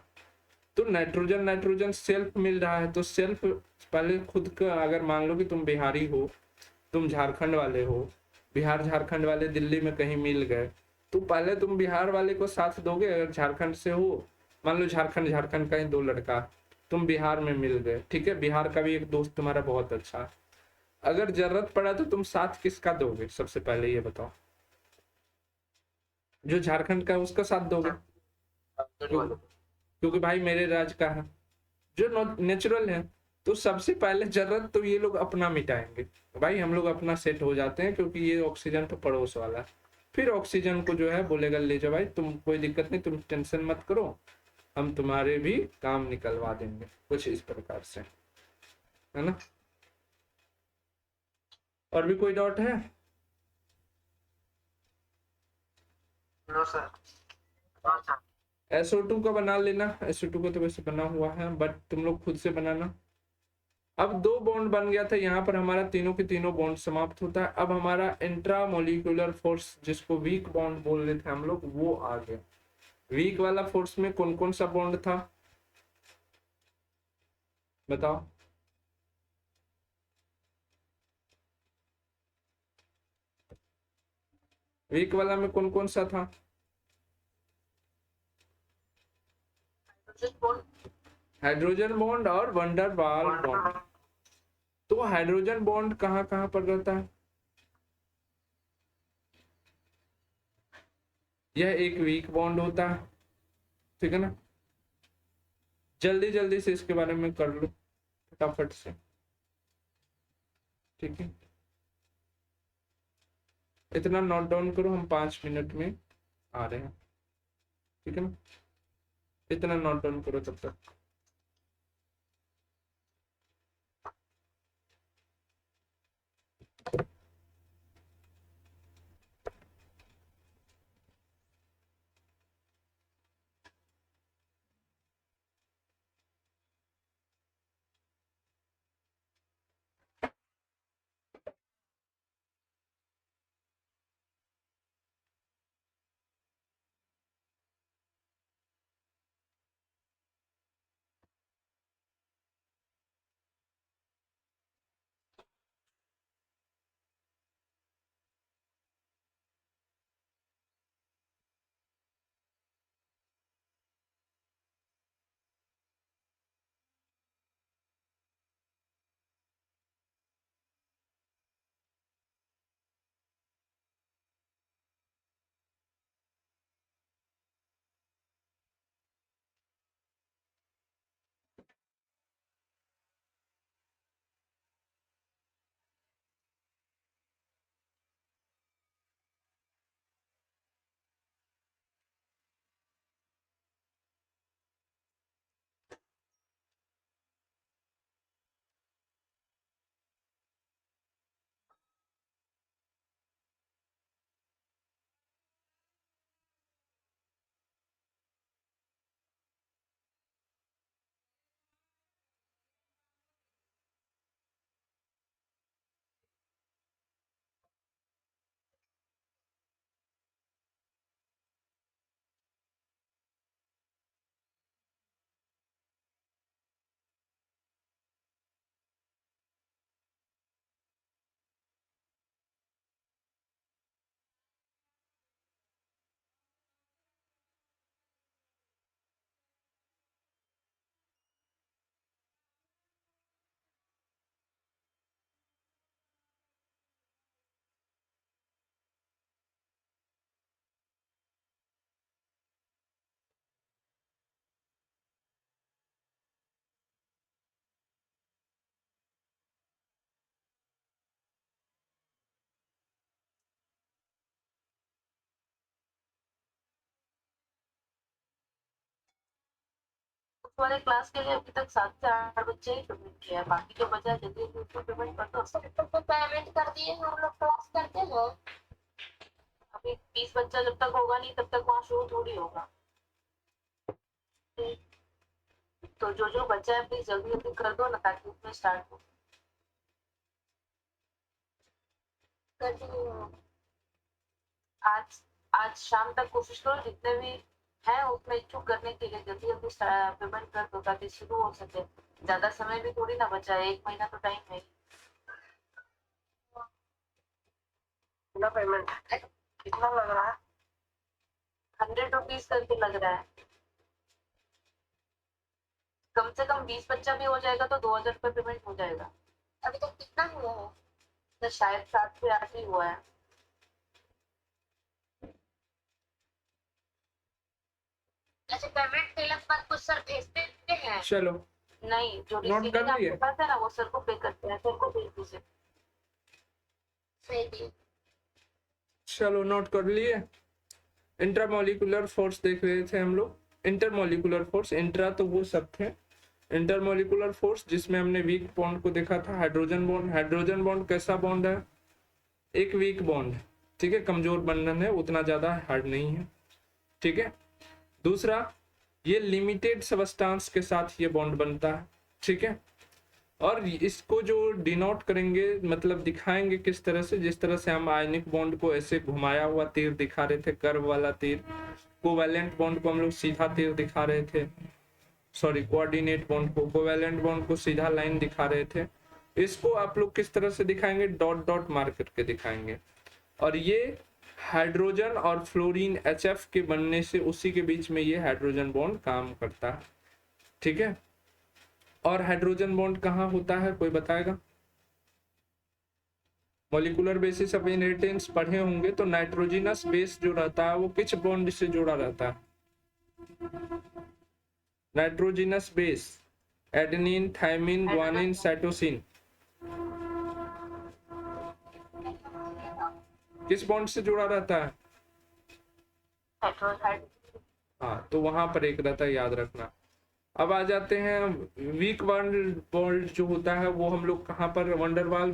A: तो नाइट्रोजन नाइट्रोजन सेल्फ मिल रहा है, तो सेल्फ पहले खुद का, अगर मान लो कि तुम बिहारी हो, तुम झारखंड वाले हो, बिहार झारखंड वाले दिल्ली में कहीं मिल गए, तो पहले तुम बिहार वाले को साथ दोगे। अगर झारखंड से हो, मान लो झारखंड झारखंड का ही दो लड़का, तुम बिहार में मिल गए, ठीक है, बिहार का भी एक दोस्त तुम्हारा बहुत अच्छा है, अगर जरूरत पड़ा तो तुम साथ किसका दोगे? सबसे पहले ये बताओ। जो झारखंड का है उसका साथ दोगे, क्योंकि भाई मेरे राज्य का है, जो नेचुरल है। तो सबसे पहले जरूरत तो ये लोग अपना मिटाएंगे, भाई हम लोग अपना सेट हो जाते हैं, क्योंकि ये ऑक्सीजन तो पड़ोस वाला है। फिर ऑक्सीजन को जो है बोलेगा ले जाओ भाई, तुम कोई दिक्कत नहीं, तुम टेंशन मत करो, हम तुम्हारे भी काम निकलवा देंगे, कुछ इस प्रकार से, है ना। और भी कोई डाउट है?
C: No sir.
A: SO2 का बना लेना, SO2 का तो वैसे बना हुआ है, बट तुम लोग खुद से बनाना। अब दो बॉन्ड बन गया था यहाँ पर, हमारा तीनों के तीनों बॉन्ड समाप्त होता है। अब हमारा इंट्रा मोलिकुलर फोर्स, जिसको वीक बॉन्ड बोल रहे थे हम लोग, वो आ गया। वीक वाला फोर्स में कौन कौन सा बॉन्ड था बताओ? वीक वाला में कौन कौन सा था? हाइड्रोजन बॉन्ड और वंडर वाल बॉन्ड। तो हाइड्रोजन बॉन्ड कहाँ कहाँ पर रहता है? यह एक वीक बॉन्ड होता है, ठीक है ना। जल्दी जल्दी से इसके बारे में कर लो फटाफट से, ठीक है। इतना नोट डाउन करो, हम 5 मिनट में आ रहे हैं, ठीक है ना। इतना नोट डाउन करो तब तक।
B: तुम्हारे क्लास के लिए अभी तक 7 से 8 बच्चे ही पेमेंट किया है, बाकी के बचा जल्दी जल्दी उसको पेमेंट कर दो।
D: तो पेमेंट कर दिए, हम लोग क्लास करते हैं।
B: अभी 20 बच्चा जब तक होगा नहीं तब तक वहाँ शो थोड़ी होगा। तो जो जो बचा है प्लीज जल्दी जल्दी कर दो ना, ताकि उसमें स्टार्ट हो।
D: कर दिए।
B: आज आज शाम तक कोशिश करो जितने भी हैं उसमें इच्छुक करने के लिए जल्दी जल्दी पेमेंट कर दो ताकि शुरू हो सके। ज्यादा समय भी थोड़ी ना बचा है, 1 महीना तो टाइम है।
C: कितना पेमेंट कितना लग रहा है?
B: 100 रुपीज करके लग रहा है। कम से कम 20 बच्चा भी हो जाएगा तो 2000 रुपये पेमेंट हो जाएगा।
D: अभी तक कितना हुआ है?
B: तो शायद 7 से 8 ही हुआ है।
D: अच्छा, पेमेंट के बाद कुछ सर भेजते हैं?
A: चलो
B: नहीं, जो
A: नोट कर
B: रिसीविंग
A: लिए?
B: आपके पास है ना वो सर को पे करते हैं, सर को भेज दीजिए।
D: सही दिए।
A: चलो नोट कर लिए। इंटरमोलिकुलर फोर्स देख रहे थे हम लोग। इंटरमोलिकुलर फोर्स, इंट्रा तो वो सब थे। इंटरमोलिकुलर फोर्स जिसमें हमने वीक बॉन्ड को देखा था, हाइड्रोजन बॉन्ड। हाइड्रोजन बॉन्ड कैसा बॉन्ड है? एक वीक बॉन्ड है, ठीक है, कमजोर बंधन है, उतना ज्यादा हार्ड नहीं है, ठीक है। दूसरा, ये लिमिटेड सबस्टांस के साथ ये बॉन्ड बनता है, ठीक है। और इसको जो डिनोट करेंगे, मतलब दिखाएंगे किस तरह से, जिस तरह से हम आयनिक बॉन्ड को ऐसे घुमाया हुआ तीर दिखा रहे थे, कर्व वाला तीर। कोवैलेंट बॉन्ड को हम लोग सीधा तीर दिखा रहे थे, सॉरी कोऑर्डिनेट बॉन्ड को, कोवैलेंट बॉन्ड को सीधा लाइन दिखा रहे थे। इसको आप लोग किस तरह से दिखाएंगे? डॉट डॉट मार करके दिखाएंगे। और ये हाइड्रोजन और फ्लोरीन HF के बनने से उसी के बीच में ये हाइड्रोजन बॉन्ड काम करता है, ठीक है। और हाइड्रोजन बॉन्ड कहाँ होता है, कोई बताएगा? मॉलिक्यूलर बेसिस ऑफ इनहेरिटेंस पढ़े होंगे तो नाइट्रोजनस बेस जो रहता है वो किस बॉन्ड से जुड़ा रहता है? Nitrogenous base, adenine, thymine, guanine, cytosine, किस बॉन्ड से जुड़ा रहता है? हाँ, तो वहां पर एक रहता है, याद रखना। अब आ जाते हैं वीक बॉन्ड जो होता है वो हम लोग कहाँ पर, वंडरवाल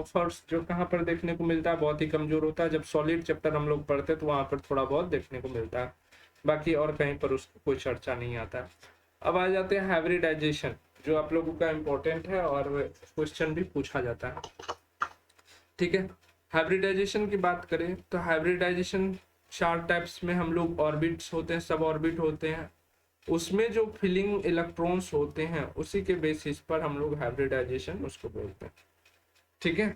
A: फोर्स जो कहाँ पर देखने को मिलता है? बहुत ही कमजोर होता है। जब सॉलिड चैप्टर हम लोग पढ़ते हैं तो वहां पर थोड़ा बहुत देखने को मिलता है, बाकी और कहीं पर उसको कोई चर्चा नहीं आता। अब आ जाते हैं हाइब्रिडाइजेशन, जो आप लोगों का इम्पोर्टेंट है और क्वेश्चन भी पूछा जाता है, ठीक है। हाइब्रिडाइजेशन की बात करें तो हाइब्रिडाइजेशन 4 टाइप्स में हम लोग ऑर्बिट्स होते हैं, सब ऑर्बिट होते हैं, उसमें जो फिलिंग इलेक्ट्रॉन्स होते हैं उसी के बेसिस पर हम लोग हाइब्रिडाइजेशन उसको बोलते हैं, ठीक है।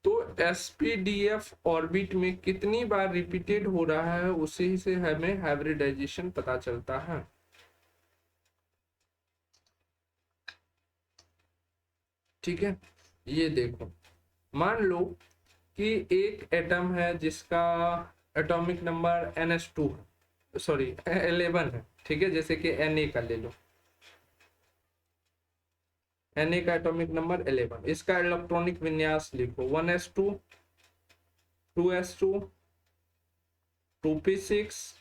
A: तो SPDF ऑर्बिट में कितनी बार रिपीटेड हो रहा है उसी से हमें हाइब्रिडाइजेशन पता चलता है, ठीक है। ये देखो, मान लो कि एक एटम है जिसका एटॉमिक नंबर NH2 है, सॉरी 11 है, ठीक है। जैसे कि Na का ले लो, Na का एटॉमिक नंबर 11, इसका इलेक्ट्रॉनिक विन्यास लिखो 1s2 2s2 2p6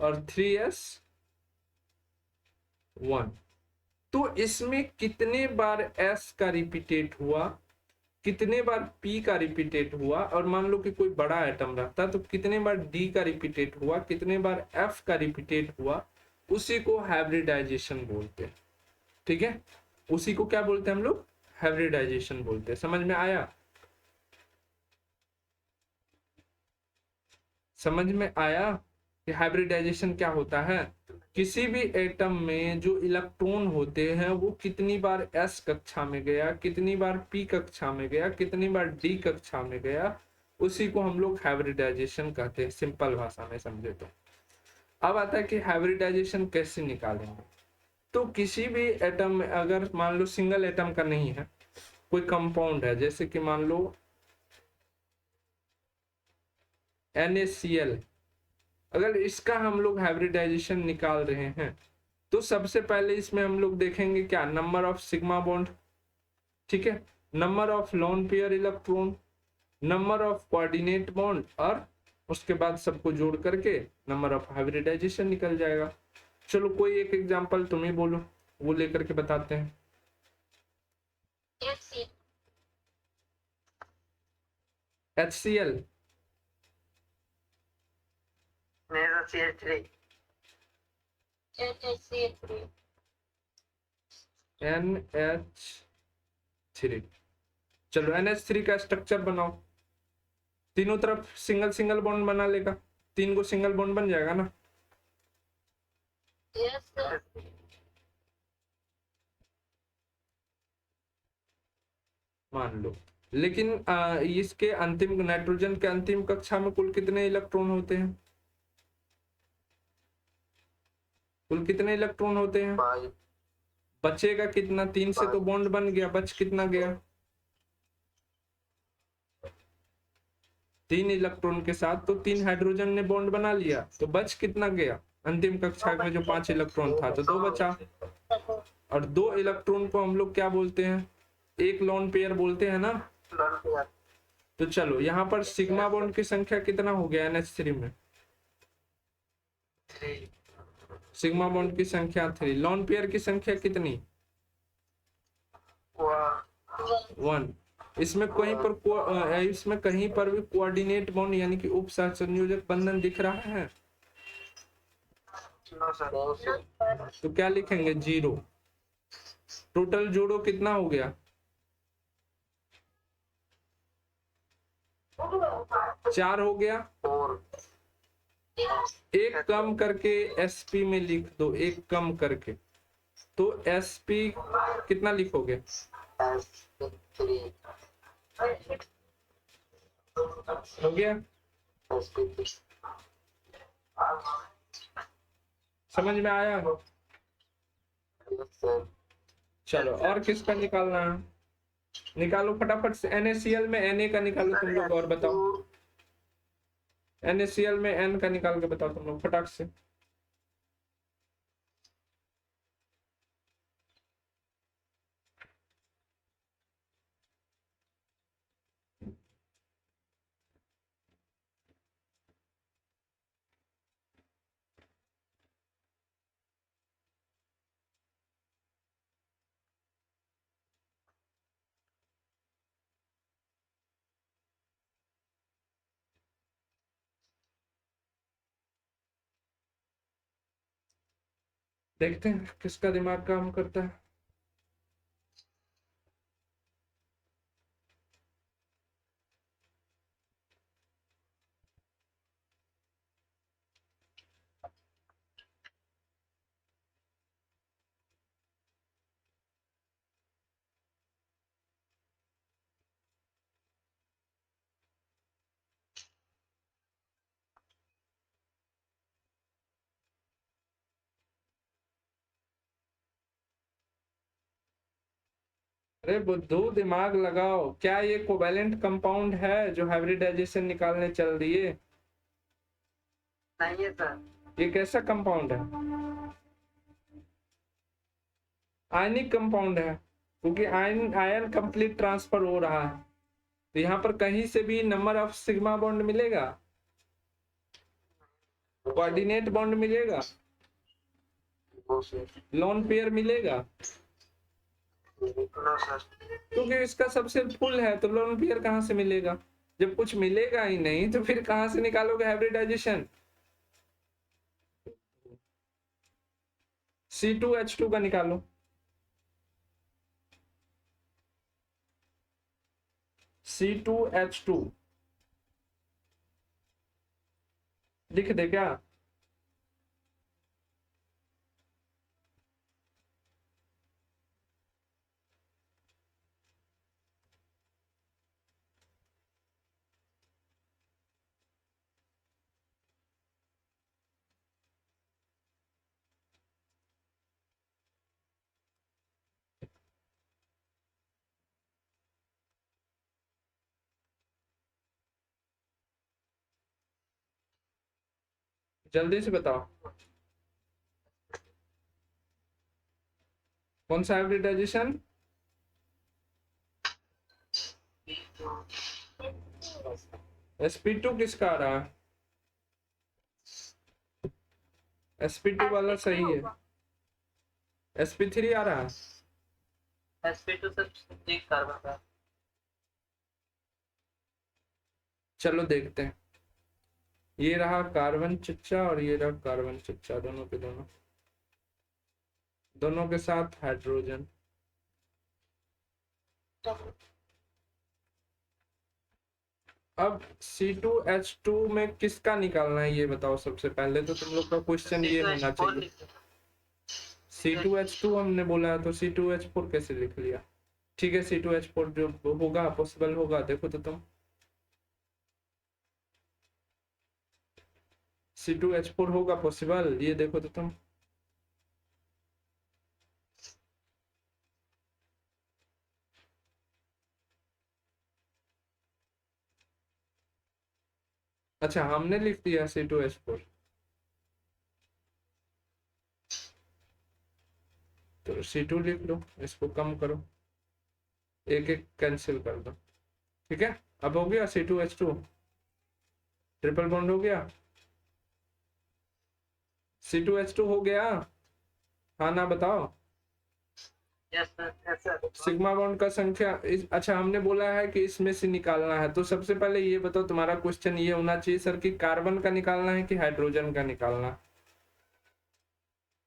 A: और 3s1। तो इसमें कितने बार S का रिपीटेट हुआ, कितने बार P का रिपीटेट हुआ, और मान लो कि कोई बड़ा एटम रहता तो कितने बार D का रिपीटेट हुआ, कितने बार F का रिपीटेट हुआ, उसी को हाइब्रिडाइजेशन बोलते हैं, ठीक है। उसी को क्या बोलते हैं हम लोग? हाइब्रिडाइजेशन बोलते हैं। समझ में आया? समझ में आया कि हाइब्रिडाइजेशन क्या होता है? किसी भी एटम में जो इलेक्ट्रॉन होते हैं वो कितनी बार S कक्षा में गया, कितनी बार P कक्षा में गया, कितनी बार D कक्षा में गया, उसी को हम लोग हाइब्रिडाइजेशन कहते हैं, सिंपल भाषा में समझे तो। अब आता है कि हाइब्रिडाइजेशन कैसे निकालेंगे। तो किसी भी एटम में अगर मान लो सिंगल एटम का नहीं है, कोई कंपाउंड है, जैसे कि मान लो NaCl, अगर इसका हम लोग हाइब्रिडाइजेशन निकाल रहे हैं तो सबसे पहले इसमें हम लोग देखेंगे क्या? नंबर ऑफ सिग्मा बॉन्ड, ठीक है, number of lone pair electron, number of coordinate bond और उसके बाद सबको जोड़ करके नंबर ऑफ हाइब्रिडाइजेशन निकल जाएगा। चलो कोई एक एग्जांपल तुम ही बोलो, वो लेकर के बताते हैं।
D: HC
A: HCl,
C: मेरा CH3
D: HCl3
A: NH3। चलो NH3 का स्ट्रक्चर बनाओ, तीनों तरफ सिंगल सिंगल बॉन्ड बना लेगा, 3 को सिंगल बॉन्ड बन जाएगा ना।
D: yes sir
A: मान लो, लेकिन इसके अंतिम नाइट्रोजन के अंतिम कक्षा में कुल कितने इलेक्ट्रॉन होते हैं? कुल कितने इलेक्ट्रॉन होते हैं?
C: 5
A: बचेगा कितना? 3 से तो बॉन्ड बन गया, बच कितना गया? 3 इलेक्ट्रॉन के साथ तो 3 हाइड्रोजन ने बॉन्ड बना लिया, तो बच कितना गया? अंतिम कक्षा में जो 5 इलेक्ट्रॉन था तो 2 बचा। और 2 इलेक्ट्रॉन को हम लोग क्या बोलते हैं? एक लोन पेयर बोलते हैं ना। तो चलो यहाँ पर सिग्मा बॉन्ड की संख्या कितना हो गया NH3 में?
C: 3
A: सिग्मा बॉन्ड की संख्या 3, लोन पेयर की संख्या कितनी? 1। इसमें कहीं पर भी कोऑर्डिनेट बॉन्ड यानी कि उप सहसंयोजक बंधन दिख रहा है? तो क्या लिखेंगे? 0। टोटल जोड़ो कितना हो गया? 4 हो गया। एक कम करके SP में लिख दो, एक कम करके, तो SP कितना लिखोगे? हो गया? समझ में आया? चलो और किसका निकालना है? निकालो फटाफट से। NaCl में Na का निकालो तुम लोग, और बताओ। NaCl में N का निकाल के बताओ तुम लोग फटाक से। देखते हैं किसका दिमाग काम करता है। अरे बुद्धू दिमाग लगाओ, क्या ये कोवैलेंट कंपाउंड है जो हाइब्रिडाइजेशन निकालने चल दिए?
C: नहीं है सर।
A: ये कैसा कंपाउंड है? आयनिक कंपाउंड है, क्योंकि आयन कंप्लीट ट्रांसफर हो रहा है। तो यहाँ पर कहीं से भी नंबर ऑफ सिग्मा बॉन्ड मिलेगा? कोऑर्डिनेट बॉन्ड मिलेगा? लोन पेयर मिलेगा? क्योंकि इसका सबसे फुल है, तो लोन पेयर कहाँ से मिलेगा? जब कुछ मिलेगा ही नहीं तो फिर कहाँ से निकालोगे हाइब्रिडाइजेशन? C2H2 का निकालो। C2H2 लिख दे क्या? जल्दी से बताओ कौन सा हाइब्रिडाइजेशन? sp2 किसका आ रहा है? sp2 वाला सही है, sp3 आ रहा है।
C: sp2 सर एक कार्बन का।
A: चलो देखते हैं, ये रहा कार्बन चच्चा और ये रहा कार्बन चच्चा, दोनों के दोनों, दोनों के साथ हाइड्रोजन। अब C2H2 में किसका निकालना है ये बताओ। सबसे पहले तो तुम लोग का क्वेश्चन ये होना चाहिए, C2H2 हमने बोला है तो C2H4 कैसे लिख लिया। ठीक है, C2H4 जो होगा पॉसिबल होगा, देखो तो तुम, C2H4 होगा पॉसिबल, ये देखो तो तुम। अच्छा हमने लिख दिया C2H4, तो C2 लिख लो, इसको कम करो, एक एक कैंसिल कर दो। ठीक है, अब हो गया C2H2, ट्रिपल बॉन्ड हो गया, C2H2 हो गया। हाँ ना बताओ।
C: Yes sir.
A: सिग्मा बॉन्ड का संख्या अच्छा हमने बोला है कि इसमें से निकालना है, तो सबसे पहले ये बताओ, तुम्हारा क्वेश्चन ये होना चाहिए सर कि कार्बन का निकालना है कि हाइड्रोजन का निकालना है,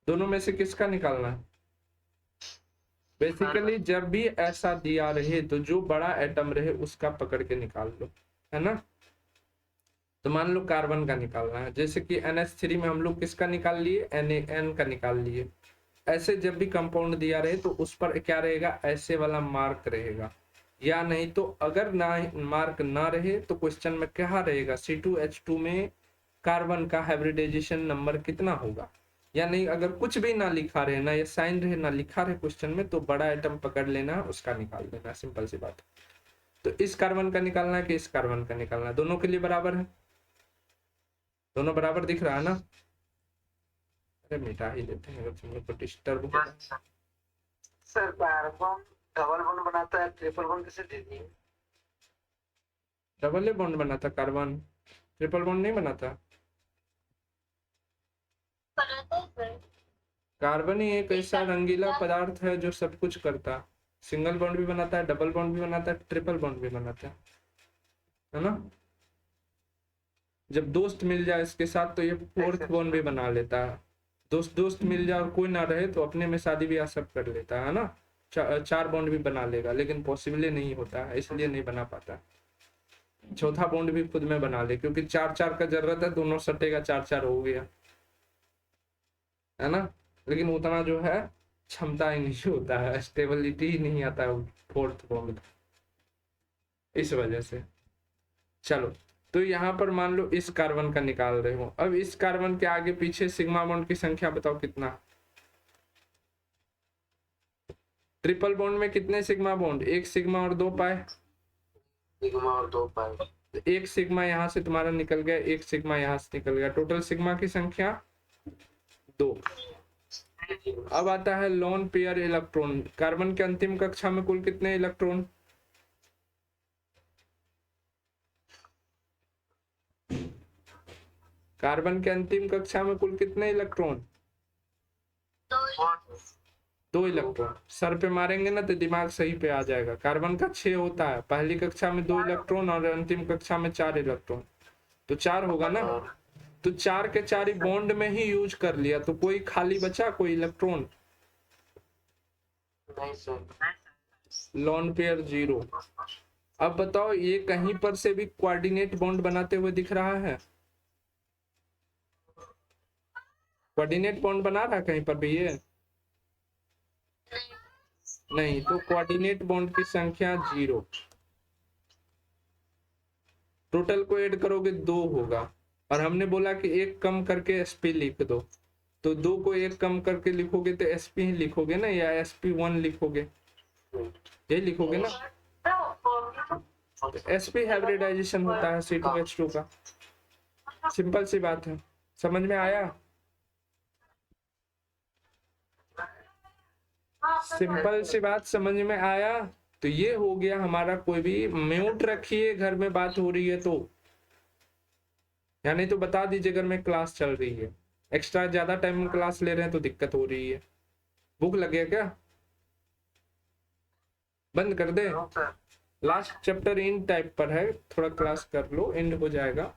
A: दोनों में से किसका निकालना है। बेसिकली जब भी ऐसा दिया रहे तो जो बड़ा एटम रहे उसका पकड़ के निकाल लो, है ना। तो मान लो कार्बन का निकालना है, जैसे कि NH3 में हम लोग किसका निकाल लिए, NaN का निकाल लिए। ऐसे जब भी कंपाउंड दिया रहे तो उस पर क्या रहेगा, ऐसे वाला मार्क रहेगा, या नहीं तो अगर ना मार्क ना रहे तो क्वेश्चन में क्या रहेगा, C2H2 में कार्बन का हाइब्रिडाइजेशन नंबर कितना होगा, या नहीं अगर कुछ भी ना लिखा रहे, ना ये साइन रहे ना लिखा रहे क्वेश्चन में, तो बड़ा आइटम पकड़ लेना, उसका निकाल देना, सिंपल सी बात। तो इस कार्बन का निकालना है कि इस कार्बन का निकालना है, दोनों के लिए बराबर है, दोनों बराबर दिख रहा है ना। अरे मिटा ही देते हैं अगर तुम लोग को डिस्टर्ब हो।
C: सर कार्बन डबल बॉन्ड बनाता है, ट्रिपल बॉन्ड कैसे दे दिए।
A: डबल बॉन्ड बनाता कार्बन, ट्रिपल बॉन्ड नहीं बनाता। कार्बन ही एक ऐसा रंगीला पदार्थ है जो सब कुछ करता है, सिंगल बॉन्ड भी बनाता है, डबल बॉन्ड भी बनाता है, ट्रिपल बॉन्ड भी बनाता है ना। जब दोस्त मिल जाए इसके साथ तो ये फोर्थ बॉन्ड भी बना लेता है, दोस्त दोस्त मिल जाए और कोई ना रहे तो अपने में शादी ब्याह सब कर लेता है ना। चार बॉन्ड भी बना लेगा, लेकिन पॉसिबल नहीं होता है, इसलिए नहीं बना पाता। चौथा बॉन्ड भी खुद में बना ले, क्योंकि चार चार का जरूरत है, दोनों सटेगा, चार चार हो गया, है ना। लेकिन उतना जो है क्षमता ही नहीं होता है, स्टेबिलिटी ही नहीं आता है फोर्थ बॉन्ड, इस वजह से। चलो तो यहाँ पर मान लो इस कार्बन का निकाल रहे हो, अब इस कार्बन के आगे पीछे सिग्मा बॉन्ड की संख्या बताओ कितना। ट्रिपल बॉन्ड में कितने सिग्मा बॉन्ड, एक सिग्मा और 2 पाई,
C: सिग्मा और 2 पाई।
A: तो एक सिग्मा यहाँ से तुम्हारा निकल गया, एक सिग्मा यहाँ से निकल गया, टोटल सिग्मा की संख्या 2। अब आता है लोन पेयर इलेक्ट्रॉन। कार्बन के अंतिम कक्षा में कुल कितने इलेक्ट्रॉन, कार्बन के अंतिम कक्षा में कुल कितने इलेक्ट्रॉन, 2 इलेक्ट्रॉन। सर पे मारेंगे ना तो दिमाग सही पे आ जाएगा। कार्बन का 6 होता है, पहली कक्षा में 2 इलेक्ट्रॉन और अंतिम कक्षा में 4 इलेक्ट्रॉन, तो 4 होगा ना। तो 4 के 4 ही बॉन्ड में ही यूज कर लिया, तो कोई खाली बचा, कोई इलेक्ट्रॉन,
C: नहीं सर।
A: Lone pair 0। अब बताओ ये कहीं पर से भी कोऑर्डिनेट बॉन्ड बनाते हुए दिख रहा है, कोऑर्डिनेट बॉन्ड बना रहा है कहीं पर भी ये नहीं, तो कोऑर्डिनेट बॉन्ड की संख्या 0। टोटल को ऐड करोगे 2 होगा, और हमने बोला कि एक कम करके sp लिख दो, तो 2 को एक कम करके लिखोगे तो sp ही लिखोगे ना, या sp1 लिखोगे, यही लिखोगे ना। तो sp हाइब्रिडाइजेशन होता है C2H2 का, सिंपल सी बात है, समझ में आया। सिंपल सी बात समझ में आया। तो ये हो गया हमारा, कोई भी म्यूट रखिए घर में बात हो रही है तो, या नहीं तो बता दीजिए अगर मैं क्लास चल रही है एक्स्ट्रा ज्यादा टाइम में क्लास ले रहे हैं तो दिक्कत हो रही है। भूख लगे क्या? बंद कर दे।
C: No sir.
A: लास्ट चैप्टर इन टाइप पर है, थोड़ा क्लास कर लो, एंड हो जाएगा।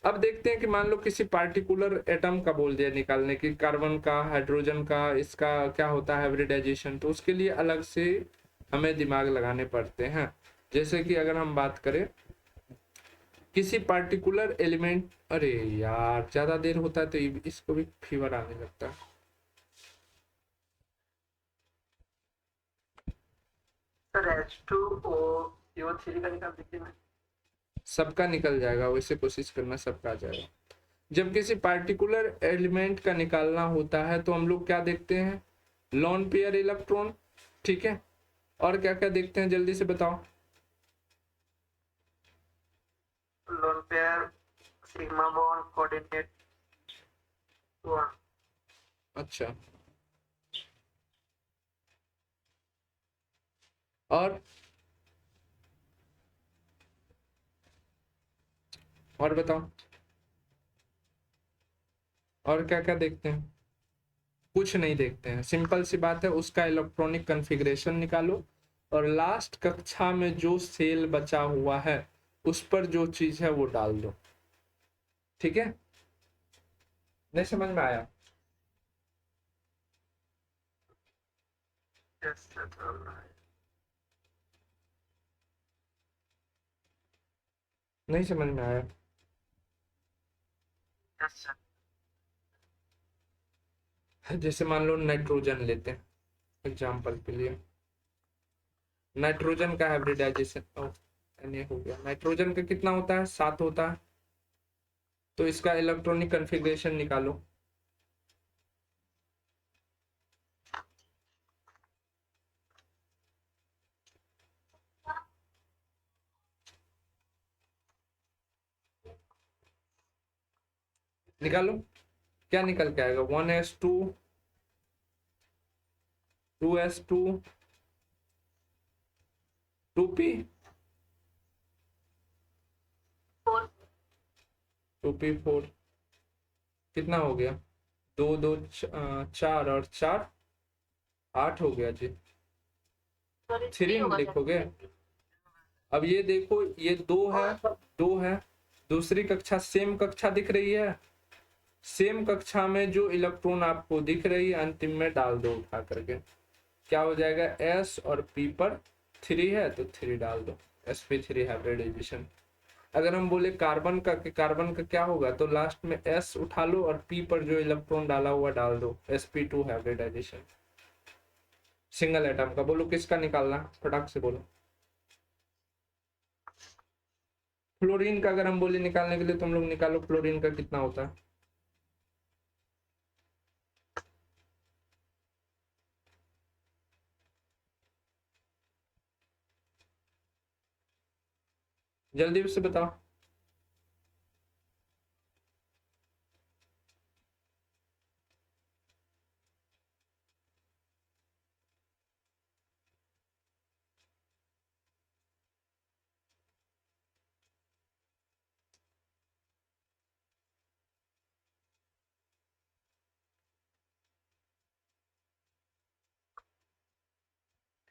A: अब देखते हैं कि मान लो किसी पार्टिकुलर एटम का बोल दिया निकालने की, कार्बन का, हाइड्रोजन का, इसका क्या होता है हाइब्रिडाइजेशन, तो उसके लिए अलग से हमें दिमाग लगाने पड़ते हैं। जैसे कि अगर हम बात करें किसी पार्टिकुलर एलिमेंट, अरे यार ज्यादा देर होता है तो इसको भी फीवर आने लगता है।
C: सर H2O CO3 का निकाल दीजिए ना।
A: सबका निकल जाएगा, वैसे कोशिश करना सबका आ जाएगा। जब किसी पार्टिकुलर एलिमेंट का निकालना होता है तो हम लोग क्या देखते हैं, लोन पेयर इलेक्ट्रॉन, ठीक है, और क्या क्या देखते हैं जल्दी से बताओ।
C: Lone pair, sigma bond, coordinate 1।
A: अच्छा, और बताओ, और क्या क्या देखते हैं? कुछ नहीं देखते हैं, सिंपल सी बात है, उसका इलेक्ट्रॉनिक कॉन्फ़िगरेशन निकालो और लास्ट कक्षा में जो सेल बचा हुआ है उस पर जो चीज है वो डाल दो, ठीक है? नहीं समझ में आया?
C: Yes sir.
A: नहीं समझ में आया?
C: Yes sir.
A: जैसे मान लो नाइट्रोजन लेते हैं एग्जाम्पल के लिए, नाइट्रोजन का हाइब्रिडाइजेशन हो गया, नाइट्रोजन का कितना होता है, 7 होता है, तो इसका इलेक्ट्रॉनिक कॉन्फ़िगरेशन निकालो। निकालो, क्या निकल के आएगा, 1s2 2s2 2p
B: 4
A: 2p4, कितना हो गया, 2 2 4 और 4 8 हो गया जी।
B: सॉरी
A: 3
B: 3 होगा
A: लिखोगे?
B: सर।
A: अब ये देखो, ये 2 है, दूसरी कक्षा सेम कक्षा दिख रही है, सेम कक्षा में जो इलेक्ट्रॉन आपको दिख रही है अंतिम में डाल दो उठा करके, क्या हो जाएगा, s और p पर 3 है तो 3 डाल दो, sp3 हाइब्रिडाइजेशन। अगर हम बोले कार्बन का, कि कार्बन का क्या होगा, तो लास्ट में s उठा लो और p पर जो इलेक्ट्रॉन डाला हुआ डाल दो, sp2 हाइब्रिडाइजेशन। सिंगल एटम का बोलो किसका निकालना, फटाक से बोलो। फ्लोरीन का अगर हम बोले निकालने के लिए, तुम लोग निकालो फ्लोरीन का कितना होता है। जल्दी उससे बताओ।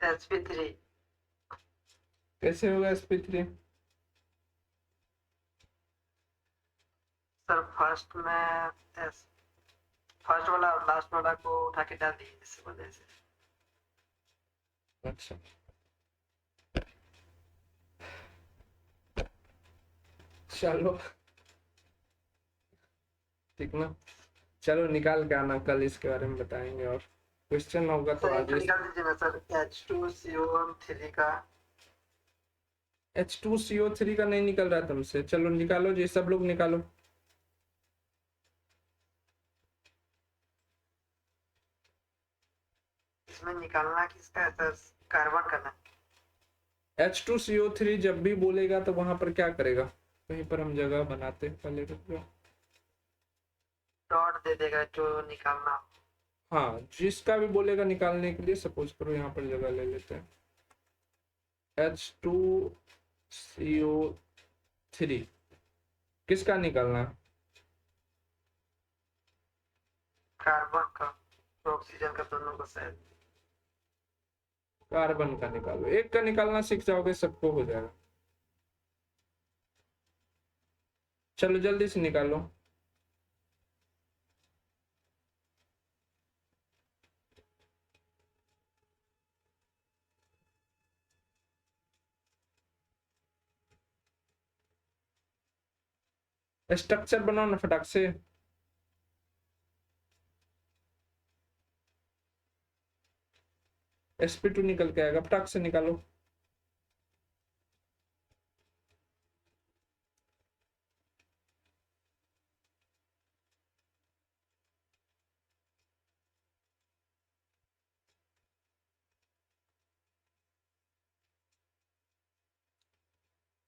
C: sp3
A: कैसे होगा sp3?
C: सर फर्स्ट वाला और लास्ट वाला को उठा के डाल दिए इस वजह से।
A: अच्छा, चलो ठीक ना, चलो निकाल के आना, कल इसके बारे में बताएंगे, और क्वेश्चन होगा तो
C: सर
A: आज
C: एक निकाल दीजिए ना सर, H2CO3 का।
A: H2CO3 का नहीं निकल रहा तुमसे, चलो निकालो जी, सब लोग निकालो।
C: इसमें निकालना किसका है सर, कार्बन का ना।
A: H2CO3 जब भी बोलेगा तो वहां पर क्या करेगा, कहीं पर हम जगह बनाते हैं, पहले रुक जाओ।
C: डॉट दे देगा जो निकालना।
A: हाँ, जिसका भी बोलेगा निकालने के लिए, सपोज करो यहाँ पर जगह ले लेते हैं, H2CO3 किसका निकालना है,
C: कार्बन का और ऑक्सीजन का दोनों का शायद।
A: कार्बन का निकालो, एक का निकालना सीख जाओगे सबको हो जाएगा। चलो जल्दी से निकालो। स्ट्रक्चर बनाओ ना फटाक से। sp2 निकल के आएगा, फटाक से निकालो।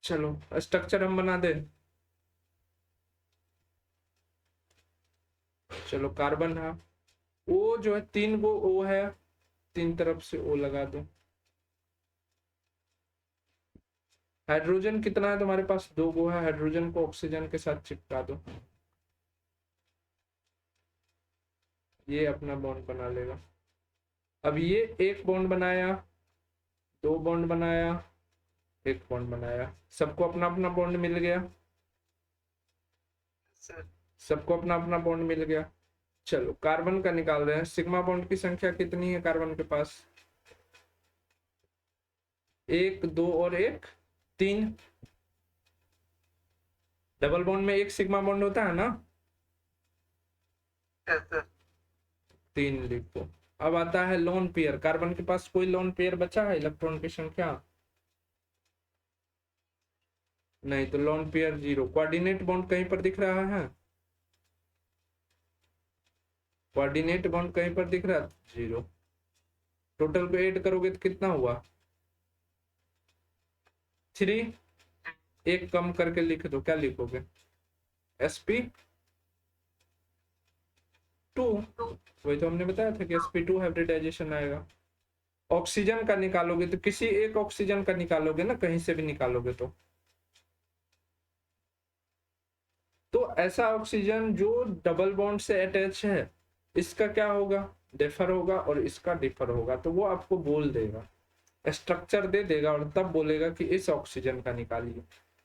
A: चलो स्ट्रक्चर हम बना दे। चलो कार्बन है, ओ जो है 3 गो ओ है, 3 तरफ से ओ लगा दो। हाइड्रोजन कितना है तुम्हारे पास? 2 गो है, हाइड्रोजन को ऑक्सीजन के साथ चिपका दो, ये अपना बॉन्ड बना लेगा। अब ये एक बॉन्ड बनाया, 2 बॉन्ड बनाया, 1 बॉन्ड बनाया, सबको अपना अपना बॉन्ड मिल गया।
C: सर
A: सबको अपना अपना बॉन्ड मिल गया। चलो कार्बन का निकाल रहे हैं। सिग्मा बॉन्ड की संख्या कितनी है कार्बन के पास? 1 2 और 1 3। डबल बॉन्ड में 1 सिग्मा बॉन्ड होता है ना?
C: यस सर
A: 3 लिखो। अब आता है लोन पेयर। कार्बन के पास कोई लोन पेयर बचा है इलेक्ट्रॉन की संख्या? नहीं, तो लोन पेयर 0। कोऑर्डिनेट बॉन्ड कहीं पर दिख रहा है? कोऑर्डिनेट बॉन्ड कहीं पर दिख रहा है? 0। टोटल को ऐड करोगे तो कितना हुआ? 3। एक कम करके लिख दो, क्या लिखोगे? sp2। वही तो हमने बताया था कि sp2 हाइब्रिडाइजेशन आएगा। ऑक्सीजन का निकालोगे तो किसी एक ऑक्सीजन का निकालोगे ना, कहीं से भी निकालोगे तो ऐसा ऑक्सीजन जो डबल बॉन्ड से अटैच है, इसका क्या होगा? डिफर होगा, और इसका डिफर होगा, तो वो आपको बोल देगा, स्ट्रक्चर दे देगा, और तब बोलेगा कि इस ऑक्सीजन का निकालिए।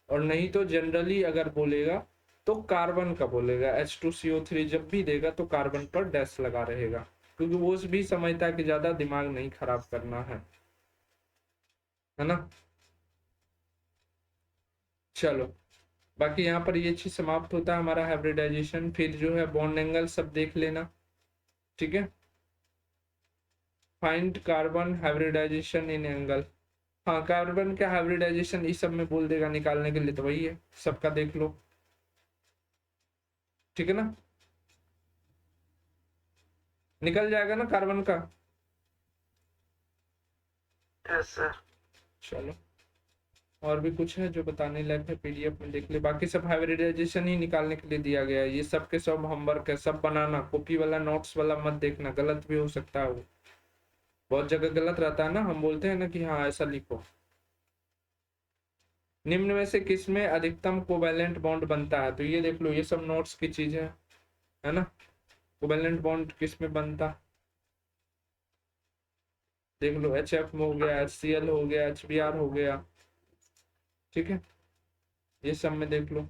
A: और नहीं तो जनरली अगर बोलेगा तो कार्बन का बोलेगा। H2CO3 जब भी देगा तो कार्बन पर डैश लगा रहेगा, क्योंकि वो भी समझता है कि ज्यादा दिमाग नहीं खराब करना है ना। चलो बाकी यहाँ पर ये चीज समाप्त होता है हमारा हाइब्रिडाइजेशन। फिर जो है बॉन्ड एंगल सब देख लेना, ठीक है। फाइंड कार्बन हाइब्रिडाइजेशन इन एंगल। हाँ, कार्बन का हाइब्रिडाइजेशन इस सब में बोल देगा निकालने के लिए, तो वही है, सबका देख लो, ठीक है ना। निकल जाएगा ना कार्बन का?
C: Yes sir.
A: चलो और भी कुछ है जो बताने लायक है? पीडीएफ में देख ले, बाकी सब हाइब्रिडाइजेशन ही निकालने के लिए दिया गया है। ये सब के सब होमवर्क है, सब बनाना। कॉपी वाला नोट्स वाला मत देखना, गलत भी हो सकता है वो, बहुत जगह गलत रहता है ना। हम बोलते हैं ना कि हाँ ऐसा लिखो। निम्न में से किसमें अधिकतम कोवैलेंट बॉन्ड बनता है? तो ये देख लो, ये सब नोट्स की चीज है ना। कोवैलेंट बॉन्ड किसमें बनता, देख लो। HF में हो गया, HCl हो गया, HBr हो गया, ठीक है, ये सब में देख लो।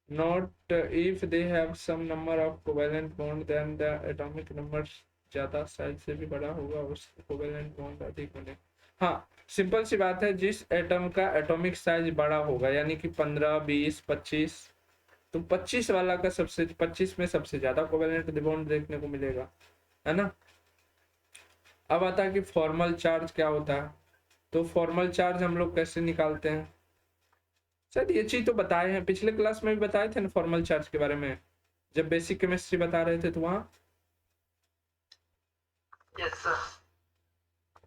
A: Not if they have some number of covalent bond then the atomic number ज्यादा साइज से भी बड़ा होगा, उससे कोवैलेंट बॉन्ड अधिक बने। हाँ, सिंपल सी बात है, जिस एटम का एटॉमिक साइज बड़ा होगा, यानी कि 15 20 25, तो 25 वाला का 25 में सबसे ज्यादा कोवैलेंट बॉन्ड देखने को मिलेगा, है ना। अब आता है कि फॉर्मल चार्ज क्या होता है। तो फॉर्मल चार्ज हम लोग कैसे निकालते हैं? शायद ये चीज तो बताए हैं, पिछले क्लास में भी बताए थे ना फॉर्मल चार्ज के बारे में, जब बेसिक केमिस्ट्री बता रहे थे तो वहां,
C: यस सर।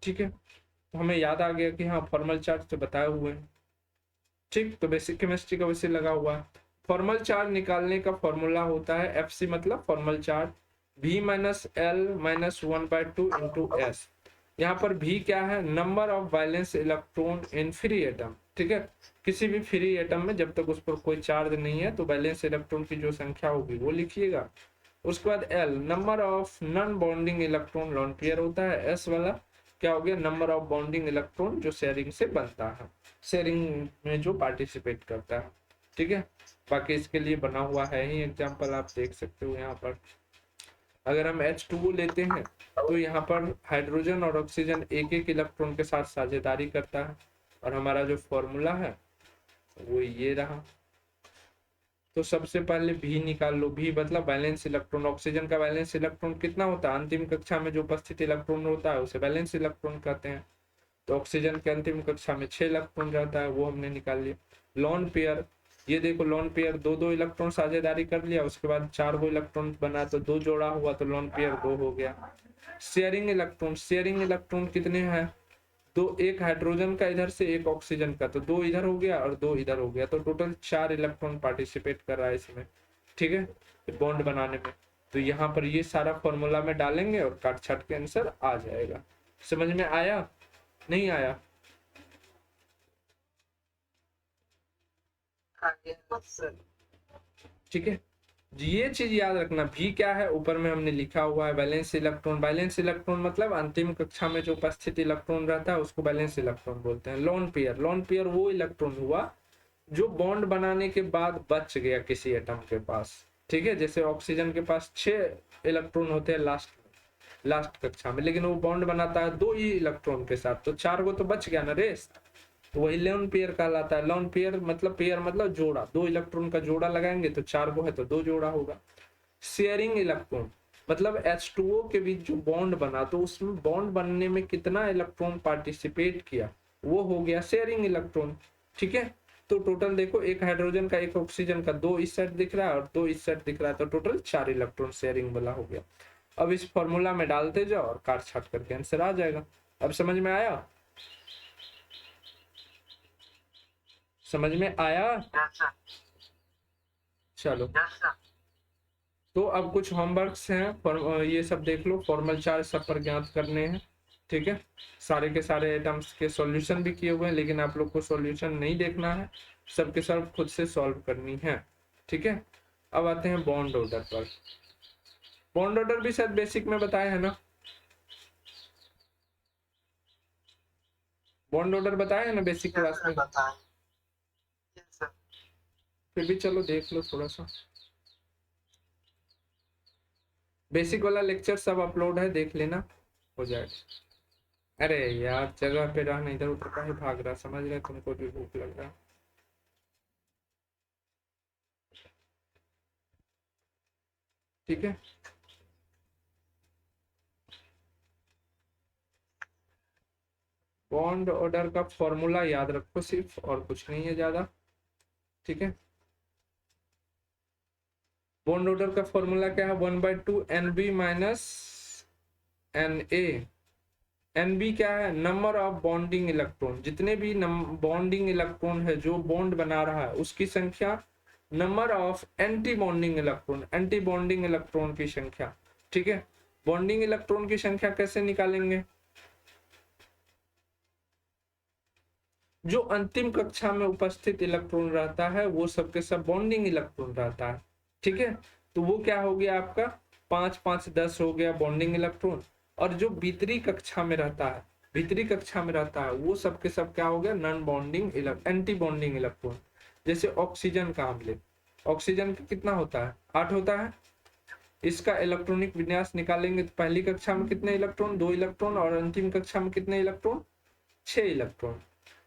A: ठीक है, तो हमें याद आ गया कि हाँ फॉर्मल चार्ज तो बताए हुए हैं, ठीक। तो बेसिक केमिस्ट्री का वैसे लगा हुआ है। फॉर्मल चार्ज निकालने का फॉर्मूला होता है FC, मतलब formal charge, V minus L minus 1/2 into S। यहाँ पर V क्या है? Number of valence electron in free atom, ठीक है। किसी भी फ्री एटम में जब तक उस पर कोई चार्ज नहीं है तो वैलेंस इलेक्ट्रॉन की जो संख्या होगी वो लिखिएगा, उसके बाद L number of non bonding electron lone pair होता है। एस वाला क्या हो गया, नंबर ऑफ बॉन्डिंग इलेक्ट्रॉन जो शेयरिंग से बनता है, शेयरिंग में जो पार्टिसिपेट करता है। ठीक है, बाकी इसके लिए बना हुआ है ही एग्जांपल, आप देख सकते हो यहाँ पर। अगर हम H2O लेते हैं तो यहाँ पर हाइड्रोजन और ऑक्सीजन एक एक इलेक्ट्रॉन के साथ साझेदारी करता है, और हमारा जो फॉर्मूला है वो ये रहा। तो सबसे पहले भी निकाल लो, भी मतलब बैलेंस इलेक्ट्रॉन। ऑक्सीजन का बैलेंस इलेक्ट्रॉन कितना होता है, अंतिम कक्षा में जो उपस्थित इलेक्ट्रॉन होता है उसे बैलेंस इलेक्ट्रॉन कहते हैं। तो ऑक्सीजन के अंतिम कक्षा में 6 इलेक्ट्रॉन रहता है, वो हमने निकाल लिया। लोन पेयर, ये देखो लोन पेयर दो दो इलेक्ट्रॉन साझेदारी कर लिया, उसके बाद 4 गो इलेक्ट्रॉन बना तो 2 जोड़ा हुआ, तो लोन पेयर 2 हो गया। शेयरिंग इलेक्ट्रॉन, शेयरिंग इलेक्ट्रॉन कितने हैं, दो, एक हाइड्रोजन का इधर से, एक ऑक्सीजन का, तो 2 इधर हो गया और 2 इधर हो गया, तो टोटल 4 इलेक्ट्रॉन पार्टिसिपेट कर रहा है इसमें। ठीक है, बॉन्ड बनाने में। तो यहाँ पर ये सारा फॉर्मूला में डालेंगे और काट छाट के आंसर आ जाएगा। समझ में आया, नहीं आया?
C: सर
A: ठीक है, ये चीज याद रखना, भी क्या है ऊपर में हमने लिखा हुआ है बैलेंस इलेक्ट्रॉन। बैलेंस इलेक्ट्रॉन मतलब अंतिम कक्षा में जो उपस्थित इलेक्ट्रॉन रहता है उसको बैलेंस इलेक्ट्रॉन बोलते हैं। लोन पेयर, लोन पेयर वो इलेक्ट्रॉन हुआ जो बॉन्ड बनाने के बाद बच गया किसी एटम के पास। ठीक है, जैसे ऑक्सीजन के पास 6 इलेक्ट्रॉन होते हैं लास्ट कक्षा में, लेकिन वो बॉन्ड बनाता है 2 ही इलेक्ट्रॉन के साथ, तो 4 को तो बच गया ना रेस्ट, तो वही लोन पेयर कहलाता है। लोन पेयर मतलब जोड़ा, 2 इलेक्ट्रॉन का जोड़ा लगाएंगे तो 4 को है तो 2 जोड़ा होगा। शेयरिंग इलेक्ट्रॉन मतलब H2O के बीच जो बॉन्ड बना, तो उसमें बॉन्ड बनने में कितना इलेक्ट्रॉन पार्टिसिपेट किया, वो हो गया शेयरिंग इलेक्ट्रॉन। ठीक है, तो टोटल देखो, एक हाइड्रोजन का, एक ऑक्सीजन का, 2 इस साइड दिख रहा है और 2 इस साइड दिख रहा है, तो टोटल 4 इलेक्ट्रॉन शेयरिंग वाला हो गया। अब इस फॉर्मूला में डालते जाओ और काट छाट करके आंसर आ जाएगा। अब समझ में आया, समझ में आया? चलो, तो अब कुछ होमवर्क्स हैं, ये सब देख लो। फॉर्मल चार्ज सब पर ज्ञात करने हैं। ठीक है, सारे के सारे एटम्स के सॉल्यूशन भी किए हुए हैं, लेकिन आप लोग को सॉल्यूशन नहीं देखना है, सबके सब खुद से सॉल्व करनी है। ठीक है, अब आते हैं बॉन्ड ऑर्डर पर। बॉन्ड ऑर्डर भी शायद बेसिक में बताया है ना, बॉन्ड ऑर्डर बताया है ना बेसिक क्लास में, फिर भी चलो देख लो थोड़ा सा। बेसिक वाला लेक्चर सब अपलोड है, देख लेना, हो जाएगा। अरे यार जगह पे रहना, इधर उधर का ही भाग रहा, समझ रहे, तुमको भी भूख लग रहा। ठीक है, बॉन्ड ऑर्डर का फॉर्मूला याद रखो सिर्फ, और कुछ नहीं है ज्यादा। ठीक है, बॉन्ड ऑर्डर का फॉर्मूला क्या है, 1/2 NB माइनस NA। NB क्या है, नंबर ऑफ बॉन्डिंग इलेक्ट्रॉन, जितने भी बॉन्डिंग इलेक्ट्रॉन है जो बॉन्ड बना रहा है उसकी संख्या, number of anti bonding electron, anti bonding electron की संख्या। ठीक है, बॉन्डिंग इलेक्ट्रॉन की संख्या कैसे निकालेंगे, जो अंतिम कक्षा में उपस्थित इलेक्ट्रॉन रहता है वो सबके सब बॉन्डिंग इलेक्ट्रॉन रहता है। ठीक है, तो वो क्या हो गया आपका, 5 5 10 हो गया बॉन्डिंग इलेक्ट्रॉन, और जो भीतरी कक्षा में रहता है, भीतरी कक्षा में रहता है वो सबके सब क्या हो गया, non bonding anti bonding electron. जैसे ऑक्सीजन का हम ले, ऑक्सीजन का कितना होता है, 8 होता है। इसका इलेक्ट्रॉनिक विन्यास निकालेंगे तो पहली कक्षा में कितने इलेक्ट्रॉन, 2 इलेक्ट्रॉन, और अंतिम कक्षा में कितने इलेक्ट्रॉन, 6 इलेक्ट्रॉन।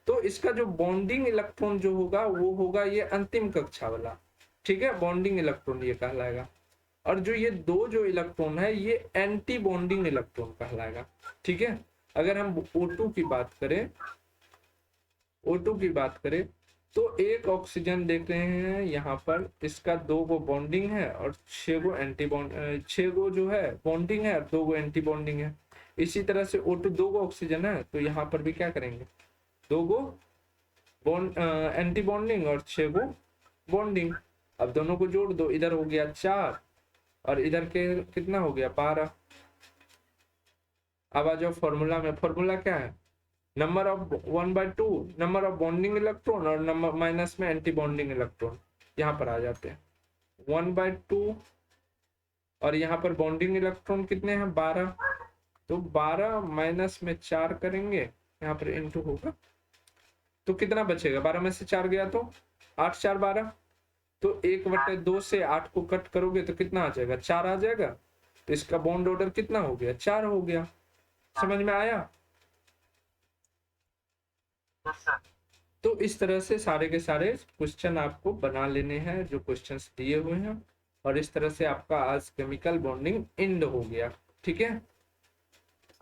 A: तो इसका जो बॉन्डिंग इलेक्ट्रॉन जो होगा वो होगा ये अंतिम कक्षा वाला। ठीक है, बॉन्डिंग इलेक्ट्रॉन ये कहलाएगा, और जो ये 2 जो इलेक्ट्रॉन है ये एंटी बॉन्डिंग इलेक्ट्रॉन कहलाएगा। ठीक है, अगर हम O2 की बात करें, O2 की बात करें तो एक ऑक्सीजन देख रहे हैं यहाँ पर, इसका 2 गो बॉन्डिंग है और 6 गो एंटी बॉन्ड, 6 गो जो है बॉन्डिंग है और 2 गो एंटी बॉन्डिंग है। इसी तरह से O2 2 गो ऑक्सीजन है, तो यहाँ पर भी क्या करेंगे, 2 गो एंटी बॉन्डिंग और 6 गो बॉन्डिंग। अब दोनों को जोड़ दो, इधर हो गया 4 और इधर के कितना हो गया 12। अब आ जाओ फॉर्मूला में, फॉर्मूला क्या है, number of 1/2 number of bonding electron और नंबर माइनस में एंटी बॉन्डिंग इलेक्ट्रॉन, यहाँ पर आ जाते हैं 1/2 और यहाँ पर बॉन्डिंग इलेक्ट्रॉन कितने हैं 12, तो 12 माइनस में 4 करेंगे, यहाँ पर इंटू होगा तो कितना बचेगा, 12 में से 4 गया तो 8 4 12, तो 1/2 से 8 को कट करोगे तो कितना आ जाएगा 4 आ जाएगा, तो इसका बॉन्ड ऑर्डर कितना हो गया 4 हो गया। समझ में आया?
C: Yes sir.
A: तो इस तरह से सारे के सारे क्वेश्चन आपको बना लेने हैं जो क्वेश्चंस दिए हुए हैं, और इस तरह से आपका आज केमिकल बॉन्डिंग एंड हो गया। ठीक है।